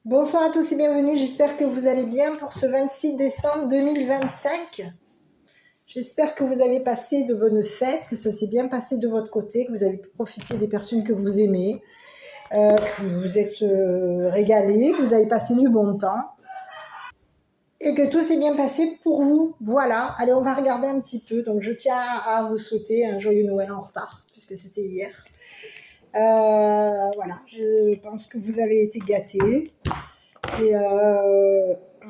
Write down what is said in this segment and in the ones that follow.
Bonsoir à tous et bienvenue, j'espère que vous allez bien pour ce 26 décembre 2025. J'espère que vous avez passé de bonnes fêtes, que ça s'est bien passé de votre côté, que vous avez pu profiter des personnes que vous aimez, que vous vous êtes régalés, que vous avez passé du bon temps et que tout s'est bien passé pour vous. Voilà, allez on va regarder un petit peu. Donc je tiens à vous souhaiter un joyeux Noël en retard puisque c'était hier. Voilà, je pense que vous avez été gâtés. Et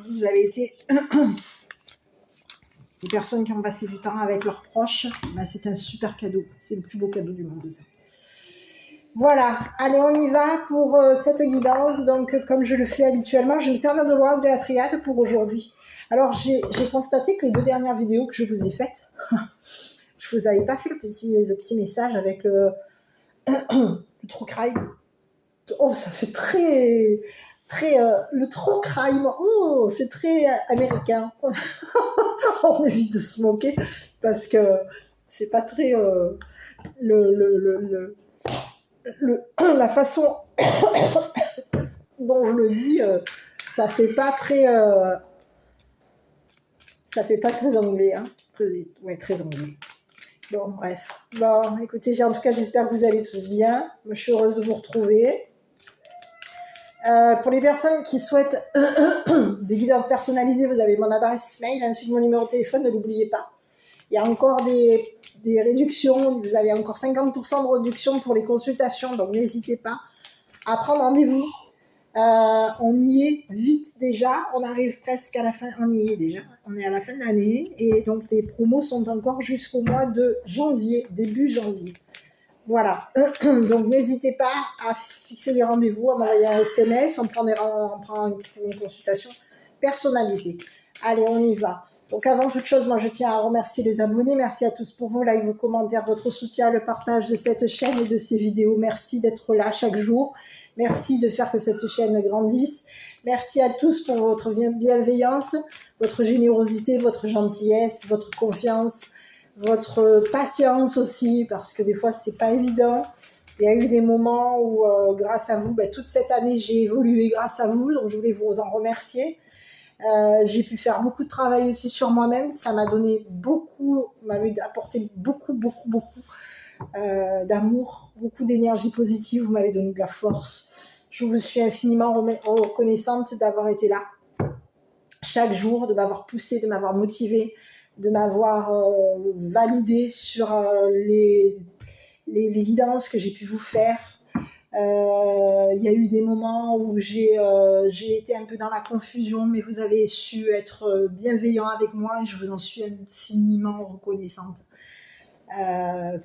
vous avez été des personnes qui ont passé du temps avec leurs proches. Ben, c'est un super cadeau. C'est le plus beau cadeau du monde, ça. Voilà, allez, on y va pour cette guidance. Donc, comme je le fais habituellement, je vais me servir de l'oracle de la triade pour aujourd'hui. Alors, j'ai constaté que les 2 dernières vidéos que je vous ai faites, je vous avais pas fait le petit message avec le true crime. Oh, ça fait très le true crime. Oh, c'est très américain. On évite de se moquer parce que c'est pas très la façon dont je le dis, ça fait pas très anglais, hein. Très anglais. Bon, bref. Bon, écoutez, en tout cas, j'espère que vous allez tous bien. Moi, je suis heureuse de vous retrouver. Pour les personnes qui souhaitent des guidances personnalisées, vous avez mon adresse mail ainsi que mon numéro de téléphone, ne l'oubliez pas. Il y a encore des réductions, vous avez encore 50% de réduction pour les consultations, donc n'hésitez pas à prendre rendez-vous. On y est vite déjà, on arrive presque à la fin, on y est déjà, on est à la fin de l'année et donc les promos sont encore jusqu'au mois de janvier, début janvier. Voilà, donc n'hésitez pas à fixer des rendez-vous, à m'envoyer un SMS, on prend une consultation personnalisée. Allez, on y va. Donc avant toute chose, moi je tiens à remercier les abonnés, merci à tous pour vos likes, vos commentaires, votre soutien, le partage de cette chaîne et de ces vidéos. Merci d'être là chaque jour, merci de faire que cette chaîne grandisse. Merci à tous pour votre bienveillance, votre générosité, votre gentillesse, votre confiance, votre patience aussi, parce que des fois c'est pas évident. Il y a eu des moments où grâce à vous, toute cette année j'ai évolué grâce à vous, donc je voulais vous en remercier. J'ai pu faire beaucoup de travail aussi sur moi-même, ça m'a donné beaucoup, m'avait apporté beaucoup d'amour, beaucoup d'énergie positive, vous m'avez donné de la force. Je vous suis infiniment reconnaissante d'avoir été là chaque jour, de m'avoir poussé, de m'avoir motivé, de m'avoir validé sur les guidances que j'ai pu vous faire. Il y a eu des moments où j'ai été un peu dans la confusion, mais vous avez su être bienveillant avec moi et je vous en suis infiniment reconnaissante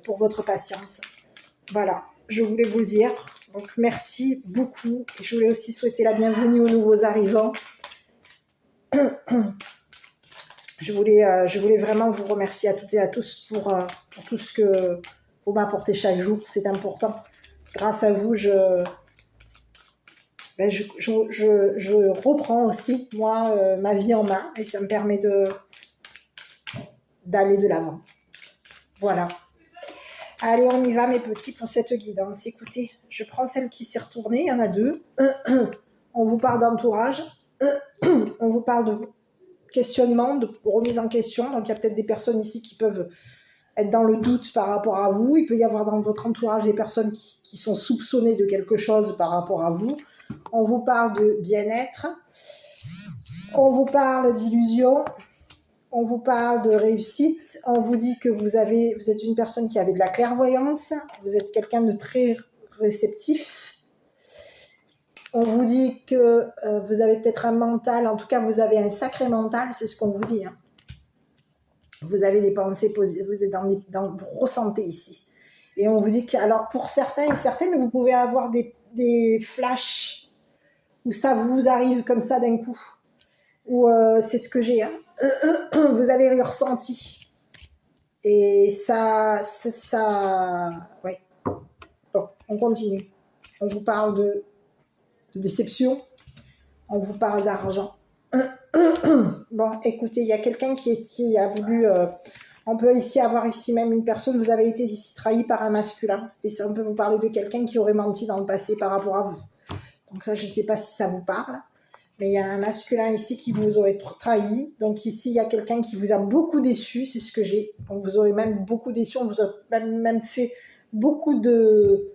pour votre patience. Voilà, je voulais vous le dire. Donc merci beaucoup. Je voulais aussi souhaiter la bienvenue aux nouveaux arrivants. Je voulais vraiment vous remercier à toutes et à tous pour tout ce que vous m'apportez chaque jour. C'est important. Grâce à vous, je reprends aussi, moi, ma vie en main et ça me permet d'aller de l'avant. Voilà. Allez, on y va, mes petits, pour cette guidance. Écoutez, je prends celle qui s'est retournée. Il y en a 2. On vous parle d'entourage. On vous parle de questionnement, de remise en question. Donc, il y a peut-être des personnes ici qui peuvent être dans le doute par rapport à vous. Il peut y avoir dans votre entourage des personnes qui sont soupçonnées de quelque chose par rapport à vous. On vous parle de bien-être. On vous parle d'illusion. On vous parle de réussite. On vous dit que vous êtes une personne qui avait de la clairvoyance. Vous êtes quelqu'un de très réceptif. On vous dit que vous avez peut-être un mental, en tout cas vous avez un sacré mental, c'est ce qu'on vous dit. Hein. Vous avez des pensées positives, vous êtes vous ressentez ici. Et on vous dit que, alors pour certains et certaines, vous pouvez avoir des flashs où ça vous arrive comme ça d'un coup. Ou c'est ce que j'ai. Hein. Vous avez le ressenti. Et ça, ouais. Bon, on continue. On vous parle de déception. On vous parle d'argent. Bon, écoutez, il y a quelqu'un qui a voulu... on peut ici avoir même une personne, vous avez été ici trahi par un masculin. Et ça, on peut vous parler de quelqu'un qui aurait menti dans le passé par rapport à vous. Donc ça, je ne sais pas si ça vous parle. Mais il y a un masculin ici qui vous aurait trahi. Donc ici, il y a quelqu'un qui vous a beaucoup déçu. C'est ce que j'ai. On vous aurait même beaucoup déçu. On vous a même fait beaucoup de...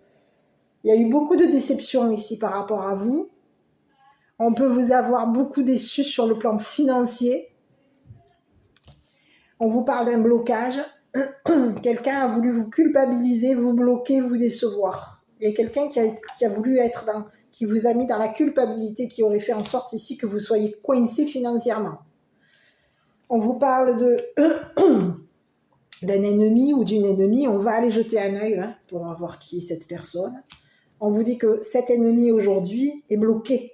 Il y a eu beaucoup de déceptions ici par rapport à vous. On peut vous avoir beaucoup déçu sur le plan financier. On vous parle d'un blocage. Quelqu'un a voulu vous culpabiliser, vous bloquer, vous décevoir. Il y a quelqu'un qui a voulu être dans... qui vous a mis dans la culpabilité, qui aurait fait en sorte ici que vous soyez coincé financièrement. On vous parle d'un ennemi ou d'une ennemie, on va aller jeter un œil pour voir qui est cette personne. On vous dit que cet ennemi aujourd'hui est bloqué.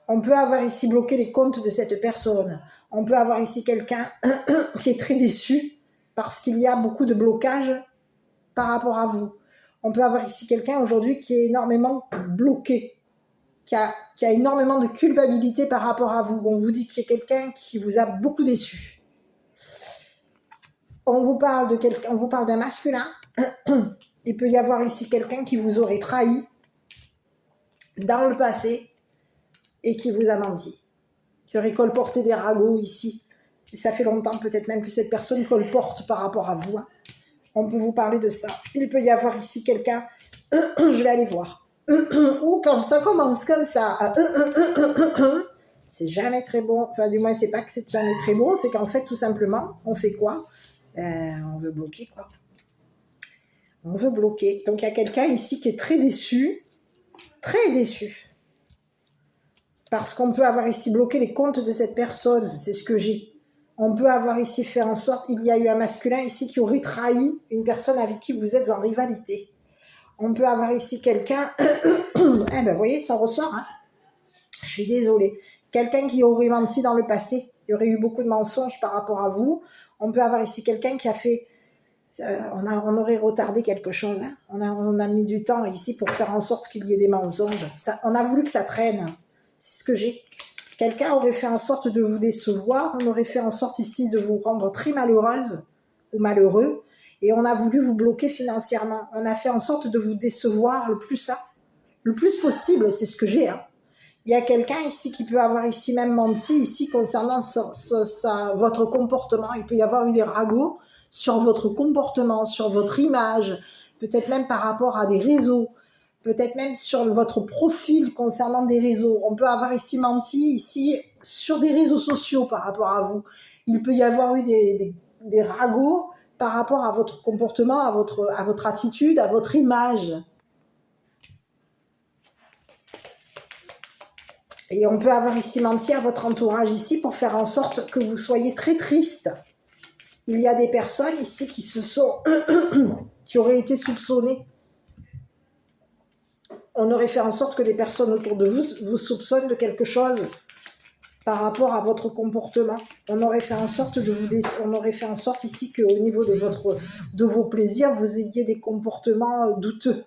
On peut avoir ici bloqué les comptes de cette personne. On peut avoir ici quelqu'un qui est très déçu parce qu'il y a beaucoup de blocages par rapport à vous. On peut avoir ici quelqu'un aujourd'hui qui est énormément bloqué, qui a énormément de culpabilité par rapport à vous. On vous dit qu'il y a quelqu'un qui vous a beaucoup déçu. On vous parle d'un masculin. Il peut y avoir ici quelqu'un qui vous aurait trahi dans le passé et qui vous a menti, qui aurait colporté des ragots ici. Et ça fait longtemps peut-être même que cette personne colporte par rapport à vous. On peut vous parler de ça. Il peut y avoir ici quelqu'un, je vais aller voir. Ou quand ça commence comme ça, c'est jamais très bon. Enfin, du moins, c'est pas que c'est jamais très bon, c'est qu'en fait, tout simplement, on fait quoi? On veut bloquer, quoi. On veut bloquer. Donc, il y a quelqu'un ici qui est très déçu. Très déçu. Parce qu'on peut avoir ici bloqué les comptes de cette personne. C'est ce que j'ai. On peut avoir ici fait en sorte, il y a eu un masculin ici qui aurait trahi une personne avec qui vous êtes en rivalité. On peut avoir ici quelqu'un, vous voyez, ça ressort, je suis désolée. Quelqu'un qui aurait menti dans le passé, il y aurait eu beaucoup de mensonges par rapport à vous. On peut avoir ici quelqu'un qui a fait, on aurait retardé quelque chose, on a mis du temps ici pour faire en sorte qu'il y ait des mensonges. On a voulu que ça traîne, c'est ce que j'ai. Quelqu'un aurait fait en sorte de vous décevoir, on aurait fait en sorte ici de vous rendre très malheureuse ou malheureux, et on a voulu vous bloquer financièrement. On a fait en sorte de vous décevoir le plus possible, c'est ce que j'ai. Il y a quelqu'un ici qui peut avoir ici même menti ici concernant votre comportement. Il peut y avoir eu des ragots sur votre comportement, sur votre image, peut-être même par rapport à des réseaux. Peut-être même sur votre profil concernant des réseaux. On peut avoir ici menti ici sur des réseaux sociaux par rapport à vous. Il peut y avoir eu des ragots par rapport à votre comportement, à votre attitude, à votre image. Et on peut avoir ici menti à votre entourage ici pour faire en sorte que vous soyez très triste. Il y a des personnes ici qui auraient été soupçonnées. On aurait fait en sorte que des personnes autour de vous vous soupçonnent de quelque chose par rapport à votre comportement. On aurait fait en sorte ici qu'au niveau de vos plaisirs, vous ayez des comportements douteux.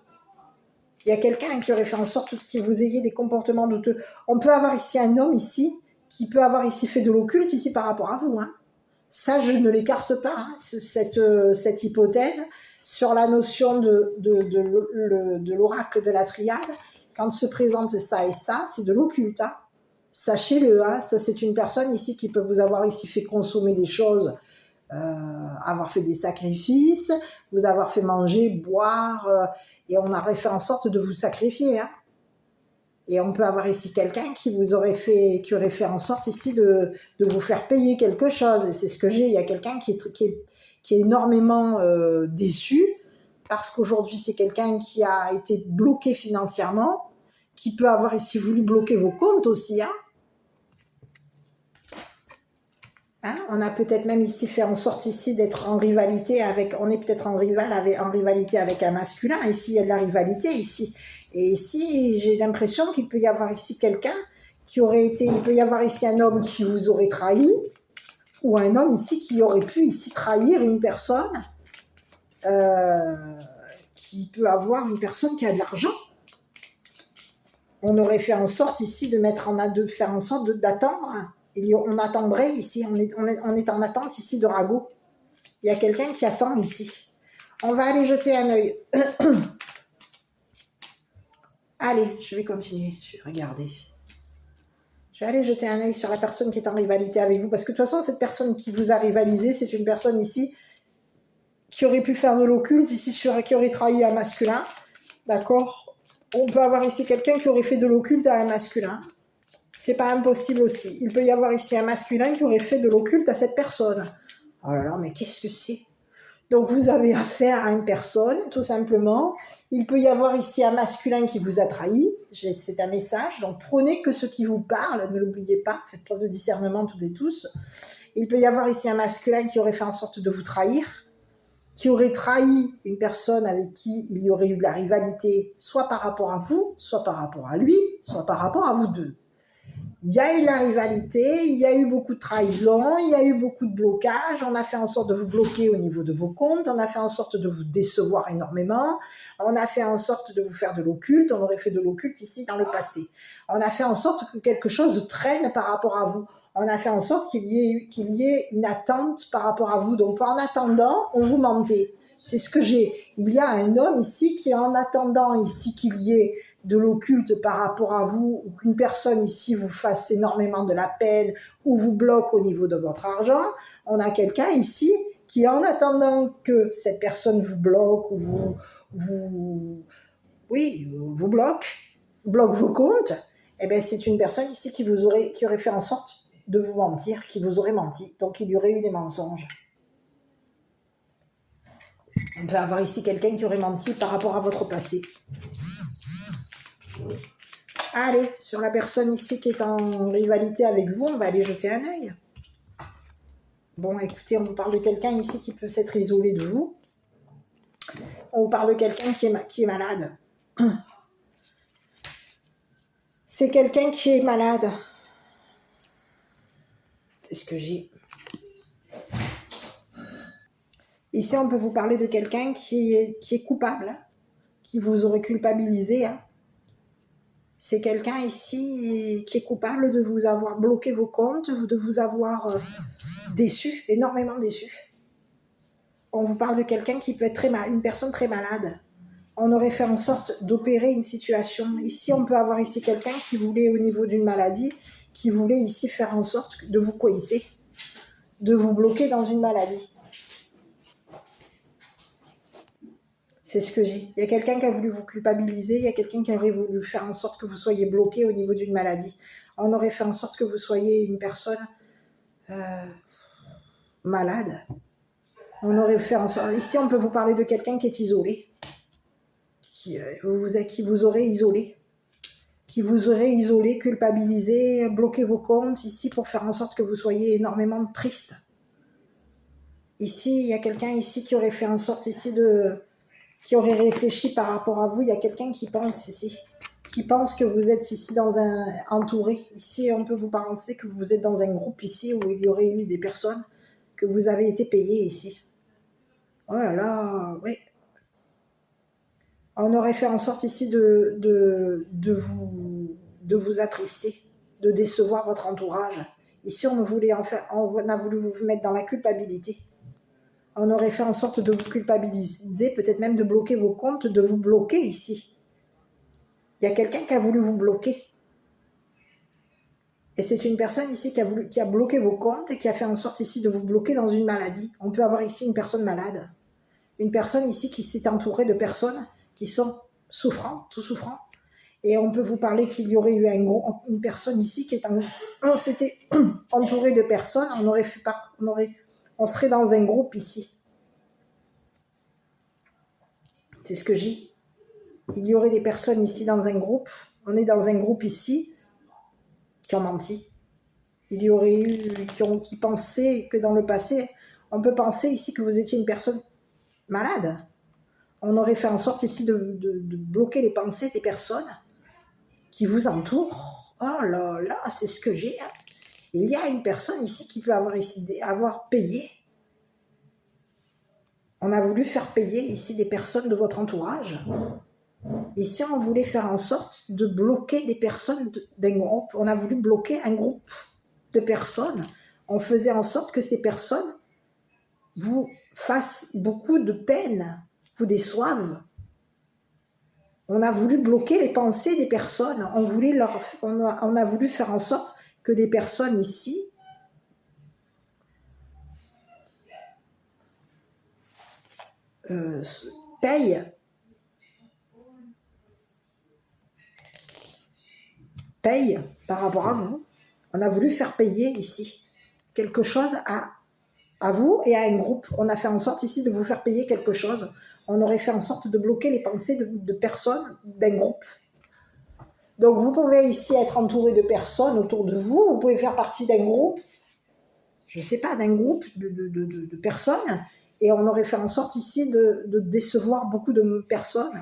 Il y a quelqu'un qui aurait fait en sorte que vous ayez des comportements douteux. On peut avoir ici un homme ici qui peut avoir ici fait de l'occulte ici par rapport à vous. Ça, je ne l'écarte pas, cette hypothèse. Sur la notion de l'oracle de la triade, quand se présente ça et ça, c'est de l'occulte. Sachez-le, ça c'est une personne ici qui peut vous avoir ici fait consommer des choses, avoir fait des sacrifices, vous avoir fait manger, boire, et on aurait fait en sorte de vous sacrifier. Et on peut avoir ici quelqu'un qui aurait fait en sorte ici de vous faire payer quelque chose. Et c'est ce que j'ai. Il y a quelqu'un qui est énormément déçu parce qu'aujourd'hui, c'est quelqu'un qui a été bloqué financièrement, qui peut avoir ici voulu bloquer vos comptes aussi. On a peut-être même ici fait en sorte ici d'être en rivalité on est peut-être en rivalité avec un masculin. Ici, il y a de la rivalité ici. Et ici, j'ai l'impression qu'il peut y avoir ici quelqu'un il peut y avoir ici un homme qui vous aurait trahi, ou un homme ici qui aurait pu ici trahir une personne, qui peut avoir une personne qui a de l'argent. On aurait fait en sorte ici de faire en sorte d'attendre. On attendrait ici, on est en attente ici de ragots. Il y a quelqu'un qui attend ici. On va aller jeter un œil. Allez, je vais continuer, je vais regarder. Je vais aller jeter un œil sur la personne qui est en rivalité avec vous, parce que de toute façon, cette personne qui vous a rivalisé, c'est une personne ici qui aurait pu faire de l'occulte, ici qui aurait trahi un masculin, d'accord? On peut avoir ici quelqu'un qui aurait fait de l'occulte à un masculin. C'est pas impossible aussi. Il peut y avoir ici un masculin qui aurait fait de l'occulte à cette personne. Oh là là, mais qu'est-ce que c'est? Donc vous avez affaire à une personne, tout simplement. Il peut y avoir ici un masculin qui vous a trahi. C'est un message. Donc prenez que ce qui vous parle, ne l'oubliez pas. Faites preuve de discernement toutes et tous. Il peut y avoir ici un masculin qui aurait fait en sorte de vous trahir, qui aurait trahi une personne avec qui il y aurait eu de la rivalité, soit par rapport à vous, soit par rapport à lui, soit par rapport à vous deux. Il y a eu la rivalité, il y a eu beaucoup de trahison, il y a eu beaucoup de blocages, on a fait en sorte de vous bloquer au niveau de vos comptes, on a fait en sorte de vous décevoir énormément, on a fait en sorte de vous faire de l'occulte, on aurait fait de l'occulte ici dans le passé. On a fait en sorte que quelque chose traîne par rapport à vous. On a fait en sorte qu'il y ait une attente par rapport à vous. Donc en attendant, on vous mentait. C'est ce que j'ai. Il y a un homme ici qui est en attendant ici qu'il y ait de l'occulte par rapport à vous, ou qu'une personne ici vous fasse énormément de la peine ou vous bloque au niveau de votre argent. On a quelqu'un ici qui, en attendant que cette personne vous bloque ou vous bloque vos comptes, eh bien c'est une personne ici qui aurait fait en sorte de vous mentir, qui vous aurait menti. Donc il y aurait eu des mensonges. On peut avoir ici quelqu'un qui aurait menti par rapport à votre passé. Allez, sur la personne ici qui est en rivalité avec vous, on va aller jeter un œil. Bon, écoutez, on vous parle de quelqu'un ici qui peut s'être isolé de vous. On vous parle de quelqu'un qui est malade. C'est quelqu'un qui est malade. C'est ce que j'ai. Ici, on peut vous parler de quelqu'un qui est coupable, qui vous aurait culpabilisé. C'est quelqu'un ici qui est coupable de vous avoir bloqué vos comptes, de vous avoir déçu, énormément déçu. On vous parle de quelqu'un qui peut être une personne très malade. On aurait fait en sorte d'opérer une situation. Ici, on peut avoir ici quelqu'un qui voulait, au niveau d'une maladie, qui voulait ici faire en sorte de vous coincer, de vous bloquer dans une maladie. C'est ce que j'ai. Il y a quelqu'un qui a voulu vous culpabiliser, il y a quelqu'un qui aurait voulu faire en sorte que vous soyez bloqué au niveau d'une maladie. On aurait fait en sorte que vous soyez une personne malade. On aurait fait en sorte... Ici, on peut vous parler de quelqu'un qui est isolé, qui vous aurait isolé, culpabilisé, bloqué vos comptes, ici, pour faire en sorte que vous soyez énormément triste. Ici, il y a quelqu'un ici qui aurait fait en sorte ici qui aurait réfléchi par rapport à vous. Il y a quelqu'un qui pense ici, qui pense que vous êtes ici entouré. Ici, on peut vous penser que vous êtes dans un groupe ici où il y aurait eu des personnes, que vous avez été payé ici. Oh là là, oui. On aurait fait en sorte ici de vous attrister, de décevoir votre entourage. Ici, on a voulu vous mettre dans la culpabilité. On aurait fait en sorte de vous culpabiliser, peut-être même de bloquer vos comptes, de vous bloquer ici. Il y a quelqu'un qui a voulu vous bloquer. Et c'est une personne ici qui a bloqué vos comptes et qui a fait en sorte ici de vous bloquer dans une maladie. On peut avoir ici une personne malade. Une personne ici qui s'est entourée de personnes qui sont tout souffrant. Et on peut vous parler qu'il y aurait eu une personne ici qui s'était entourée de personnes, on serait dans un groupe ici. C'est ce que j'ai. Il y aurait des personnes ici dans un groupe, on est dans un groupe ici, qui ont menti. Il y aurait eu qui pensaient que dans le passé, on peut penser ici que vous étiez une personne malade. On aurait fait en sorte ici de bloquer les pensées des personnes qui vous entourent. Oh là là, c'est ce que j'ai. Il y a une personne ici qui peut avoir payé. On a voulu faire payer ici des personnes de votre entourage. Ici, on voulait faire en sorte de bloquer des personnes d'un groupe. On a voulu bloquer un groupe de personnes. On faisait en sorte que ces personnes vous fassent beaucoup de peine, vous déçoivent. On a voulu bloquer les pensées des personnes. On a voulu faire en sorte que des personnes ici payent par rapport à vous. On a voulu faire payer ici quelque chose à vous et à un groupe. On a fait en sorte ici de vous faire payer quelque chose. On aurait fait en sorte de bloquer les pensées de personnes, d'un groupe. Donc vous pouvez ici être entouré de personnes autour de vous. Vous pouvez faire partie d'un groupe, je ne sais pas, d'un groupe de personnes. Et on aurait fait en sorte ici de décevoir beaucoup de personnes.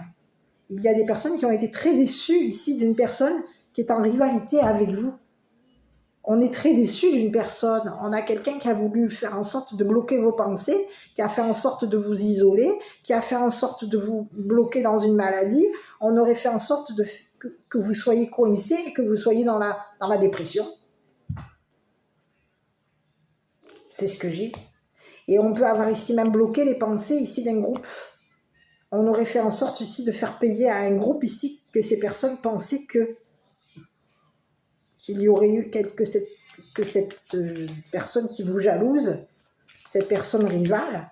Il y a des personnes qui ont été très déçues ici d'une personne qui est en rivalité avec vous. On est très déçu d'une personne. On a quelqu'un qui a voulu faire en sorte de bloquer vos pensées, qui a fait en sorte de vous isoler, qui a fait en sorte de vous bloquer dans une maladie. On aurait fait en sorte que vous soyez coincé et que vous soyez dans la dépression. C'est ce que j'ai. Et on peut avoir ici même bloqué les pensées ici d'un groupe. On aurait fait en sorte ici de faire payer à un groupe ici que ces personnes pensaient qu'il y aurait eu que cette personne qui vous jalouse, cette personne rivale.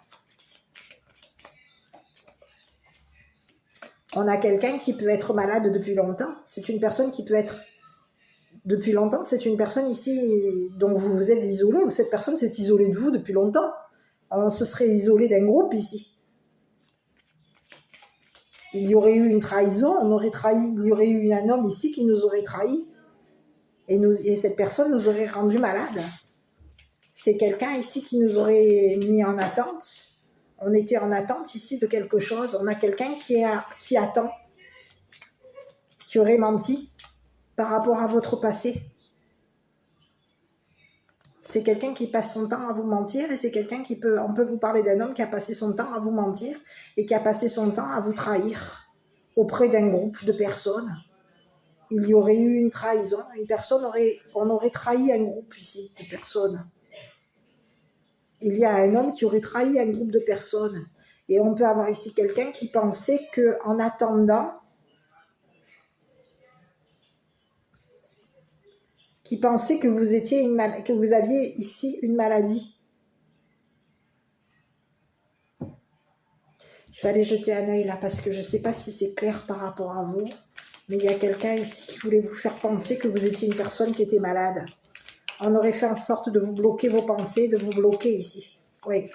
On a quelqu'un qui peut être malade depuis longtemps. C'est une personne qui peut être depuis longtemps. C'est une personne ici dont vous vous êtes isolé, ou cette personne s'est isolée de vous depuis longtemps. On se serait isolé d'un groupe ici. Il y aurait eu une trahison, il y aurait eu un homme ici qui nous aurait trahis. Et cette personne nous aurait rendu malades. C'est quelqu'un ici qui nous aurait mis en attente. On était en attente ici de quelque chose. On a quelqu'un qui attend, qui aurait menti par rapport à votre passé. C'est quelqu'un qui passe son temps à vous mentir et c'est quelqu'un on peut vous parler d'un homme qui a passé son temps à vous mentir et qui a passé son temps à vous trahir auprès d'un groupe de personnes. Il y aurait eu une trahison, on aurait trahi un groupe ici de personnes. Il y a un homme qui aurait trahi un groupe de personnes. Et on peut avoir ici quelqu'un qui pensait qu'en attendant, qui pensait que vous aviez ici une maladie. Je vais aller jeter un œil là parce que je ne sais pas si c'est clair par rapport à vous. Mais il y a quelqu'un ici qui voulait vous faire penser que vous étiez une personne qui était malade. On aurait fait en sorte de vous bloquer vos pensées, de vous bloquer ici. Oui.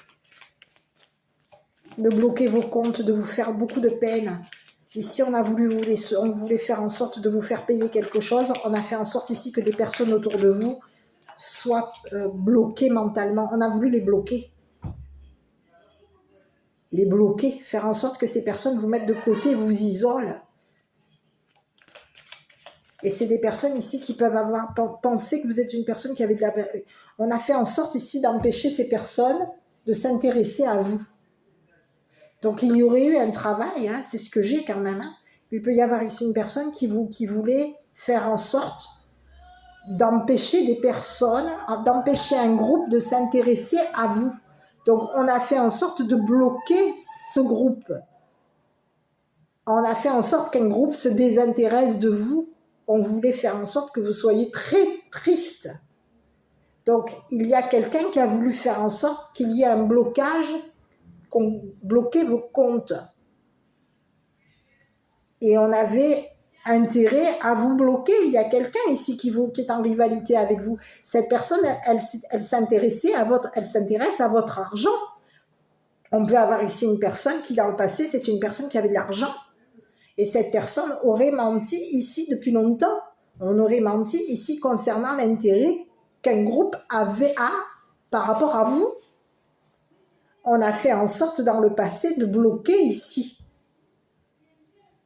De bloquer vos comptes, de vous faire beaucoup de peine. Ici, on voulait faire en sorte de vous faire payer quelque chose. On a fait en sorte ici que des personnes autour de vous soient bloquées mentalement. On a voulu les bloquer. Les bloquer. Faire en sorte que ces personnes vous mettent de côté, vous isolent. Et c'est des personnes ici qui peuvent avoir pensé que vous êtes une personne qui avait de la... On a fait en sorte ici d'empêcher ces personnes de s'intéresser à vous. Donc il y aurait eu un travail, hein, c'est ce que j'ai quand même. Hein. Il peut y avoir ici une personne qui voulait faire en sorte d'empêcher des personnes, d'empêcher un groupe de s'intéresser à vous. Donc on a fait en sorte de bloquer ce groupe. On a fait en sorte qu'un groupe se désintéresse de vous. On voulait faire en sorte que vous soyez très triste. Donc, il y a quelqu'un qui a voulu faire en sorte qu'il y ait un blocage, qu'on bloquait vos comptes. Et on avait intérêt à vous bloquer. Il y a quelqu'un ici qui est en rivalité avec vous. Cette personne, elle s'intéresse à votre argent. On peut avoir ici une personne qui, dans le passé, c'est une personne qui avait de l'argent. Et cette personne aurait menti ici depuis longtemps. On aurait menti ici concernant l'intérêt qu'un groupe avait par rapport à vous. On a fait en sorte dans le passé de bloquer ici.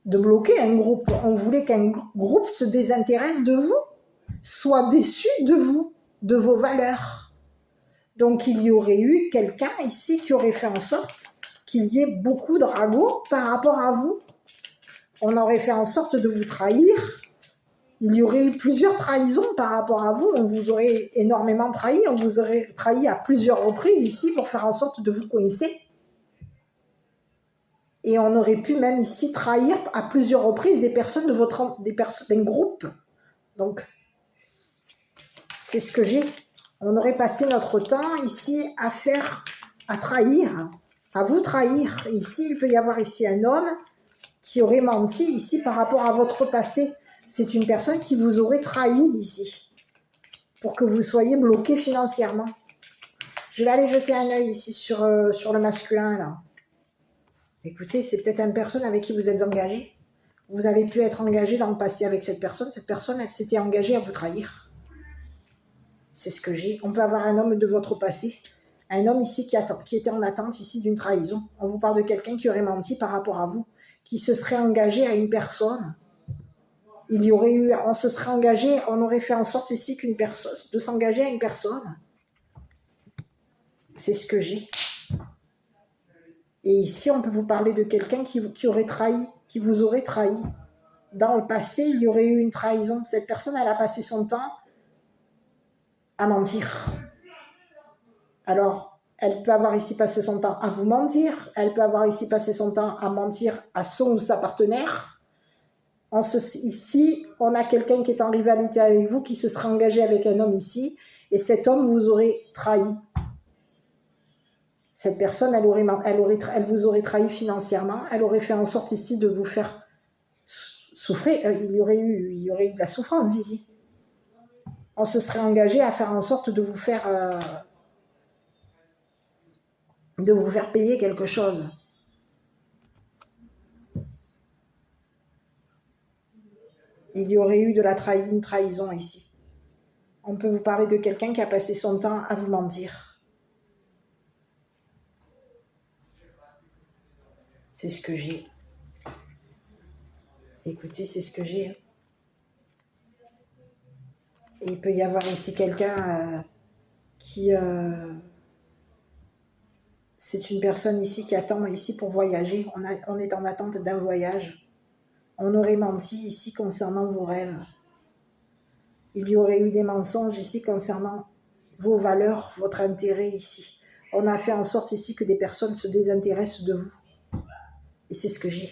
De bloquer un groupe. On voulait qu'un groupe se désintéresse de vous, soit déçu de vous, de vos valeurs. Donc il y aurait eu quelqu'un ici qui aurait fait en sorte qu'il y ait beaucoup de ragots par rapport à vous. On aurait fait en sorte de vous trahir. Il y aurait eu plusieurs trahisons par rapport à vous. On vous aurait énormément trahi. On vous aurait trahi à plusieurs reprises ici pour faire en sorte de vous coincer. Et on aurait pu même ici trahir à plusieurs reprises des personnes d'un groupe. Donc, c'est ce que j'ai. On aurait passé notre temps ici à trahir, à vous trahir. Ici, il peut y avoir ici un homme qui aurait menti ici par rapport à votre passé. C'est une personne qui vous aurait trahi ici, pour que vous soyez bloqué financièrement. Je vais aller jeter un œil ici sur le masculin, là. Écoutez, c'est peut-être une personne avec qui vous êtes engagé. Vous avez pu être engagé dans le passé avec cette personne. Cette personne, elle s'était engagée à vous trahir. C'est ce que j'ai. On peut avoir un homme de votre passé. Un homme ici qui était en attente ici d'une trahison. On vous parle de quelqu'un qui aurait menti par rapport à vous, qui se serait engagé à une personne. On se serait engagé, on aurait fait en sorte ici de s'engager à une personne. C'est ce que j'ai. Et ici, on peut vous parler de quelqu'un qui aurait trahi, qui vous aurait trahi. Dans le passé, il y aurait eu une trahison. Cette personne, elle a passé son temps à mentir. Alors, elle peut avoir ici passé son temps à vous mentir. Elle peut avoir ici passé son temps à mentir à son ou sa partenaire. Ici, on a quelqu'un qui est en rivalité avec vous, qui se serait engagé avec un homme ici. Et cet homme vous aurait trahi. Cette personne, elle vous aurait trahi financièrement. Elle aurait fait en sorte ici de vous faire souffrir. Il y aurait eu de la souffrance ici. On se serait engagé à faire en sorte de vous faire payer quelque chose. Il y aurait eu une trahison ici. On peut vous parler de quelqu'un qui a passé son temps à vous mentir. C'est ce que j'ai. Écoutez, c'est ce que j'ai. Et il peut y avoir ici quelqu'un qui... c'est une personne ici qui attend ici pour voyager. On est en attente d'un voyage. On aurait menti ici concernant vos rêves. Il y aurait eu des mensonges ici concernant vos valeurs, votre intérêt ici. On a fait en sorte ici que des personnes se désintéressent de vous. Et c'est ce que j'ai.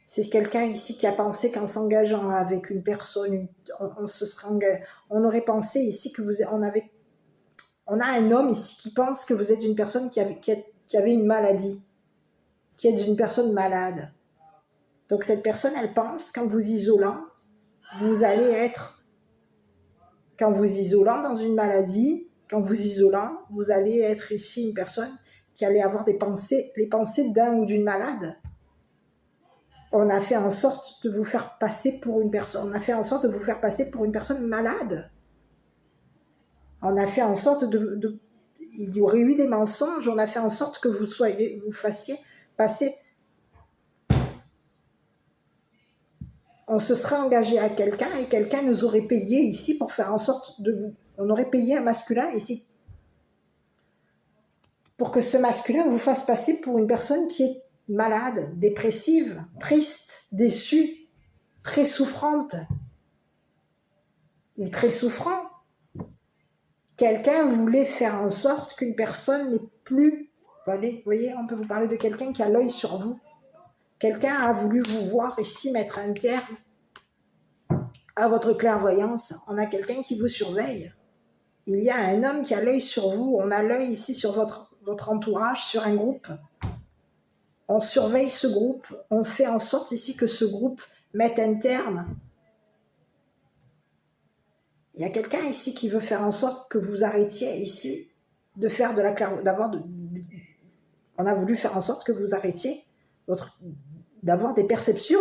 C'est quelqu'un ici qui a pensé qu'en s'engageant avec une personne, on aurait pensé ici que on a un homme ici qui pense que vous êtes une personne qui avait une maladie, qui est une personne malade. Donc cette personne, elle pense qu'en vous isolant, quand vous isolant dans une maladie, vous allez être ici une personne qui allait avoir les pensées d'un ou d'une malade. On a fait en sorte de vous faire passer pour une personne. On a fait en sorte de vous faire passer pour une personne malade. On a fait en sorte il y aurait eu des mensonges. On a fait en sorte que vous fassiez passer. On se serait engagé à quelqu'un et quelqu'un nous aurait payé ici pour faire en sorte de vous. On aurait payé un masculin ici pour que ce masculin vous fasse passer pour une personne qui est malade, dépressive, triste, déçue, très souffrante ou très souffrant. Quelqu'un voulait faire en sorte qu'une personne n'est plus... Vous voyez, on peut vous parler de quelqu'un qui a l'œil sur vous. Quelqu'un a voulu vous voir ici mettre un terme à votre clairvoyance. On a quelqu'un qui vous surveille. Il y a un homme qui a l'œil sur vous. On a l'œil ici sur votre entourage, sur un groupe. On surveille ce groupe. On fait en sorte ici que ce groupe mette un terme. Il y a quelqu'un ici qui veut faire en sorte que vous arrêtiez ici de faire de la clairvoyance. On a voulu faire en sorte que vous arrêtiez d'avoir des perceptions.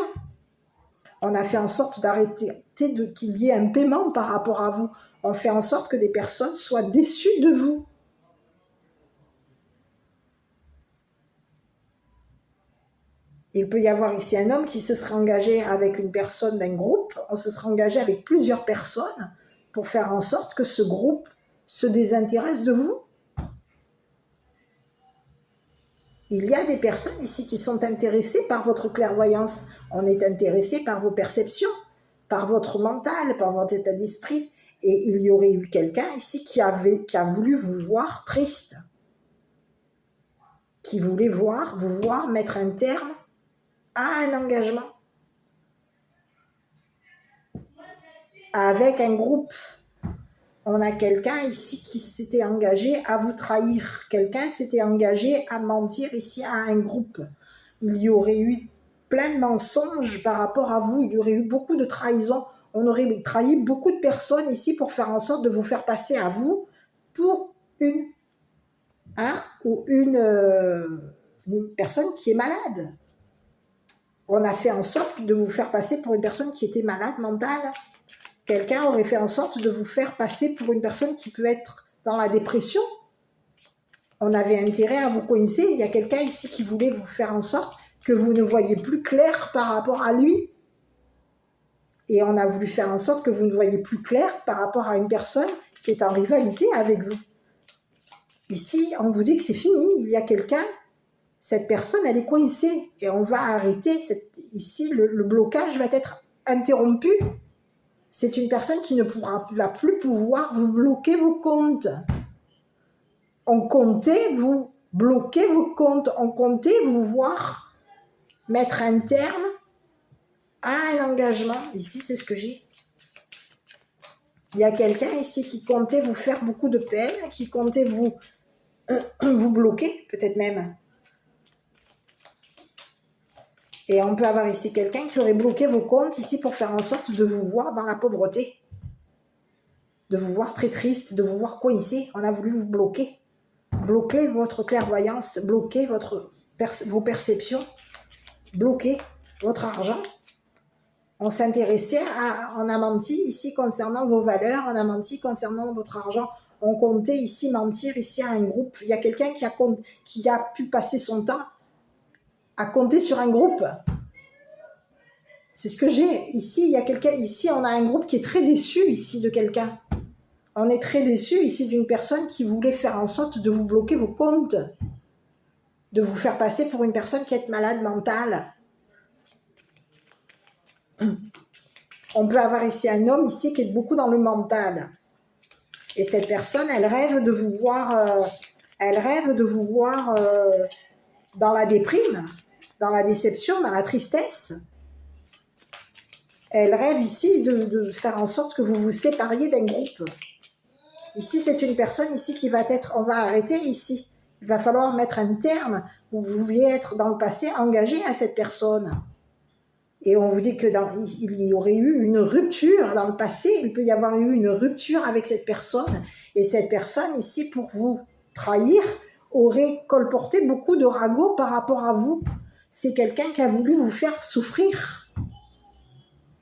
On a fait en sorte d'arrêter qu'il y ait un paiement par rapport à vous. On fait en sorte que des personnes soient déçues de vous. Il peut y avoir ici un homme qui se serait engagé avec une personne d'un groupe. On se serait engagé avec plusieurs personnes pour faire en sorte que ce groupe se désintéresse de vous. Il y a des personnes ici qui sont intéressées par votre clairvoyance. On est intéressé par vos perceptions, par votre mental, par votre état d'esprit. Et il y aurait eu quelqu'un ici qui a voulu vous voir triste, qui voulait vous voir mettre un terme à un engagement avec un groupe. On a quelqu'un ici qui s'était engagé à vous trahir. Quelqu'un s'était engagé à mentir ici à un groupe. Il y aurait eu plein de mensonges par rapport à vous. Il y aurait eu beaucoup de trahisons. On aurait trahi beaucoup de personnes ici pour faire en sorte de vous faire passer à vous pour une personne qui est malade. On a fait en sorte de vous faire passer pour une personne qui était malade mentale. Quelqu'un aurait fait en sorte de vous faire passer pour une personne qui peut être dans la dépression. On avait intérêt à vous coincer. Il y a quelqu'un ici qui voulait vous faire en sorte que vous ne voyez plus clair par rapport à lui. Et on a voulu faire en sorte que vous ne voyez plus clair par rapport à une personne qui est en rivalité avec vous. Ici, on vous dit que c'est fini. Il y a quelqu'un, cette personne, elle est coincée. Et on va arrêter. Ici, le blocage va être interrompu. C'est une personne qui ne va plus pouvoir vous bloquer vos comptes. On comptait vous bloquer vos comptes. On comptait vous voir mettre un terme à un engagement. Ici, c'est ce que j'ai. Il y a quelqu'un ici qui comptait vous faire beaucoup de peine, qui comptait vous bloquer, peut-être même. Et on peut avoir ici quelqu'un qui aurait bloqué vos comptes ici pour faire en sorte de vous voir dans la pauvreté. De vous voir très triste, de vous voir coincé. On a voulu vous bloquer. Bloquer votre clairvoyance, bloquer vos perceptions, bloquer votre argent. On s'intéressait on a menti ici concernant vos valeurs, on a menti concernant votre argent. On comptait ici mentir ici à un groupe. Il y a quelqu'un qui a pu passer son temps à compter sur un groupe. C'est ce que j'ai. Ici, il y a quelqu'un. Ici, on a un groupe qui est très déçu ici de quelqu'un. On est très déçu ici d'une personne qui voulait faire en sorte de vous bloquer vos comptes, de vous faire passer pour une personne qui est malade mentale. On peut avoir ici un homme ici qui est beaucoup dans le mental. Et cette personne, elle rêve de vous voir, dans la déprime, dans la déception, dans la tristesse. Elle rêve ici de faire en sorte que vous vous sépariez d'un groupe. Ici, c'est une personne ici qui va être, on va arrêter ici. Il va falloir mettre un terme. Vous vouliez être dans le passé engagé à cette personne. Et on vous dit que il y aurait eu une rupture dans le passé. Il peut y avoir eu une rupture avec cette personne. Et cette personne ici, pour vous trahir, aurait colporté beaucoup de ragots par rapport à vous. C'est quelqu'un qui a voulu vous faire souffrir.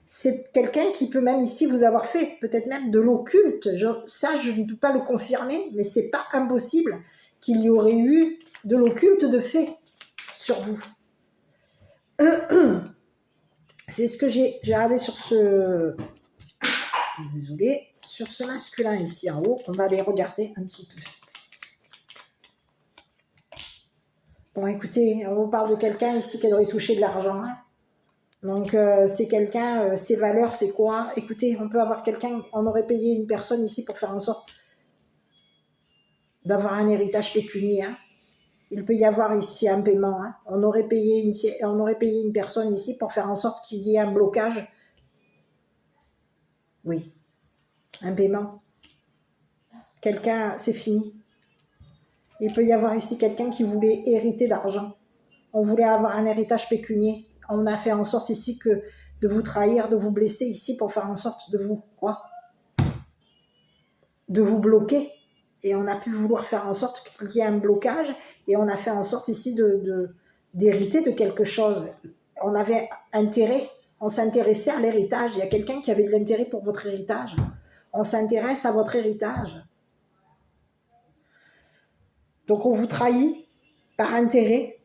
C'est quelqu'un qui peut même ici vous avoir fait peut-être même de l'occulte. Ça, je ne peux pas le confirmer, mais c'est pas impossible qu'il y aurait eu de l'occulte de fait sur vous. C'est ce que j'ai regardé sur ce... Désolée. Sur ce masculin ici en haut. On va aller regarder un petit peu. Bon, écoutez, on vous parle de quelqu'un ici qui aurait touché de l'argent. Hein. Donc, c'est quelqu'un, ses valeurs, c'est quoi? Écoutez, on peut avoir quelqu'un, on aurait payé une personne ici pour faire en sorte d'avoir un héritage pécuniaire. Hein. Il peut y avoir ici un paiement. Hein. On aurait payé une personne ici pour faire en sorte qu'il y ait un blocage. Oui, un paiement. Quelqu'un, c'est fini. Il peut y avoir ici quelqu'un qui voulait hériter d'argent. On voulait avoir un héritage pécunier. On a fait en sorte ici que de vous trahir, de vous blesser ici pour faire en sorte de vous, de vous bloquer. Et on a pu vouloir faire en sorte qu'il y ait un blocage et on a fait en sorte ici d'hériter de quelque chose. On avait intérêt, on s'intéressait à l'héritage. Il y a quelqu'un qui avait de l'intérêt pour votre héritage. On s'intéresse à votre héritage. Donc on vous trahit par intérêt.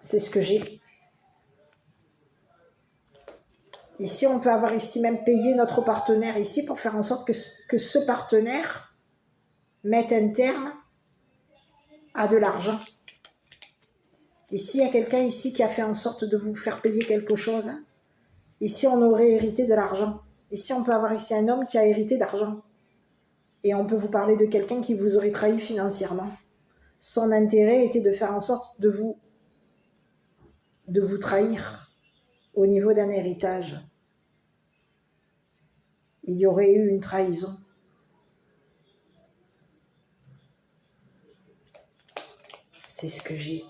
C'est ce que j'ai. Ici, on peut avoir ici même payé notre partenaire ici pour faire en sorte que ce partenaire mette un terme à de l'argent. Ici, il y a quelqu'un ici qui a fait en sorte de vous faire payer quelque chose. Hein. Ici, on aurait hérité de l'argent. Ici, on peut avoir ici un homme qui a hérité d'argent. Et on peut vous parler de quelqu'un qui vous aurait trahi financièrement. Son intérêt était de faire en sorte de vous trahir au niveau d'un héritage. Il y aurait eu une trahison. C'est ce que j'ai.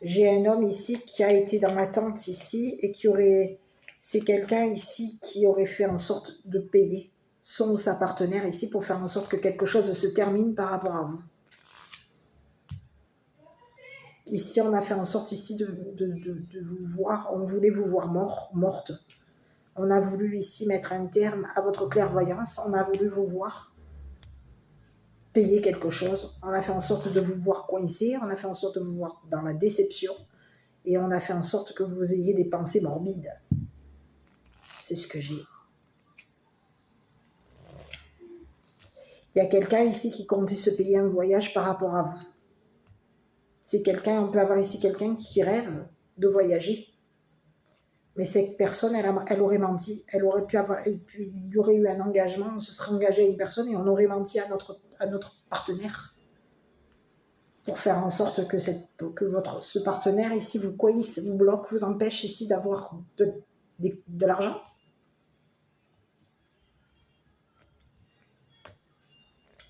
J'ai un homme ici qui a été dans ma tente ici et c'est quelqu'un ici qui aurait fait en sorte de payer son ou sa partenaire ici pour faire en sorte que quelque chose se termine par rapport à vous. Ici, on a fait en sorte ici de vous voir, on voulait vous voir morte. On a voulu ici mettre un terme à votre clairvoyance, on a voulu vous voir payer quelque chose, on a fait en sorte de vous voir coincé, on a fait en sorte de vous voir dans la déception et on a fait en sorte que vous ayez des pensées morbides. C'est ce que j'ai. Il y a quelqu'un ici qui comptait se payer un voyage par rapport à vous. C'est quelqu'un, on peut avoir ici quelqu'un qui rêve de voyager. Mais cette personne, elle aurait menti. Elle aurait pu avoir, et puis il y aurait eu un engagement, on se serait engagé à une personne et on aurait menti à notre partenaire pour faire en sorte que ce partenaire ici vous coince, vous bloque, vous empêche ici d'avoir de l'argent.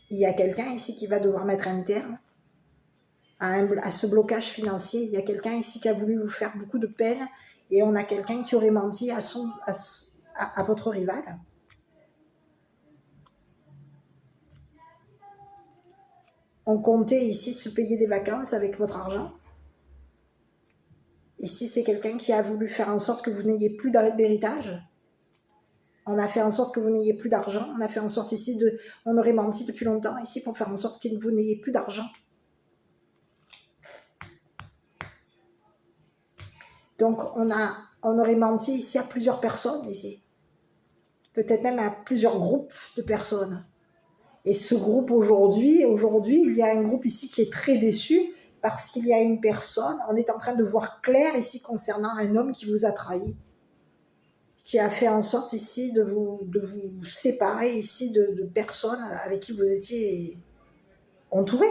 Il y a quelqu'un ici qui va devoir mettre un terme à ce blocage financier. Il y a quelqu'un ici qui a voulu vous faire beaucoup de peine et on a quelqu'un qui aurait menti à votre rival. On comptait ici se payer des vacances avec votre argent. Ici, c'est quelqu'un qui a voulu faire en sorte que vous n'ayez plus d'héritage. On a fait en sorte que vous n'ayez plus d'argent. On a fait en sorte ici on aurait menti depuis longtemps ici pour faire en sorte que vous n'ayez plus d'argent. Donc, on aurait menti ici à plusieurs personnes ici. Peut-être même à plusieurs groupes de personnes. Et ce groupe aujourd'hui, il y a un groupe ici qui est très déçu parce qu'il y a une personne, on est en train de voir clair ici concernant un homme qui vous a trahi, qui a fait en sorte ici de vous séparer ici de personnes avec qui vous étiez entourés.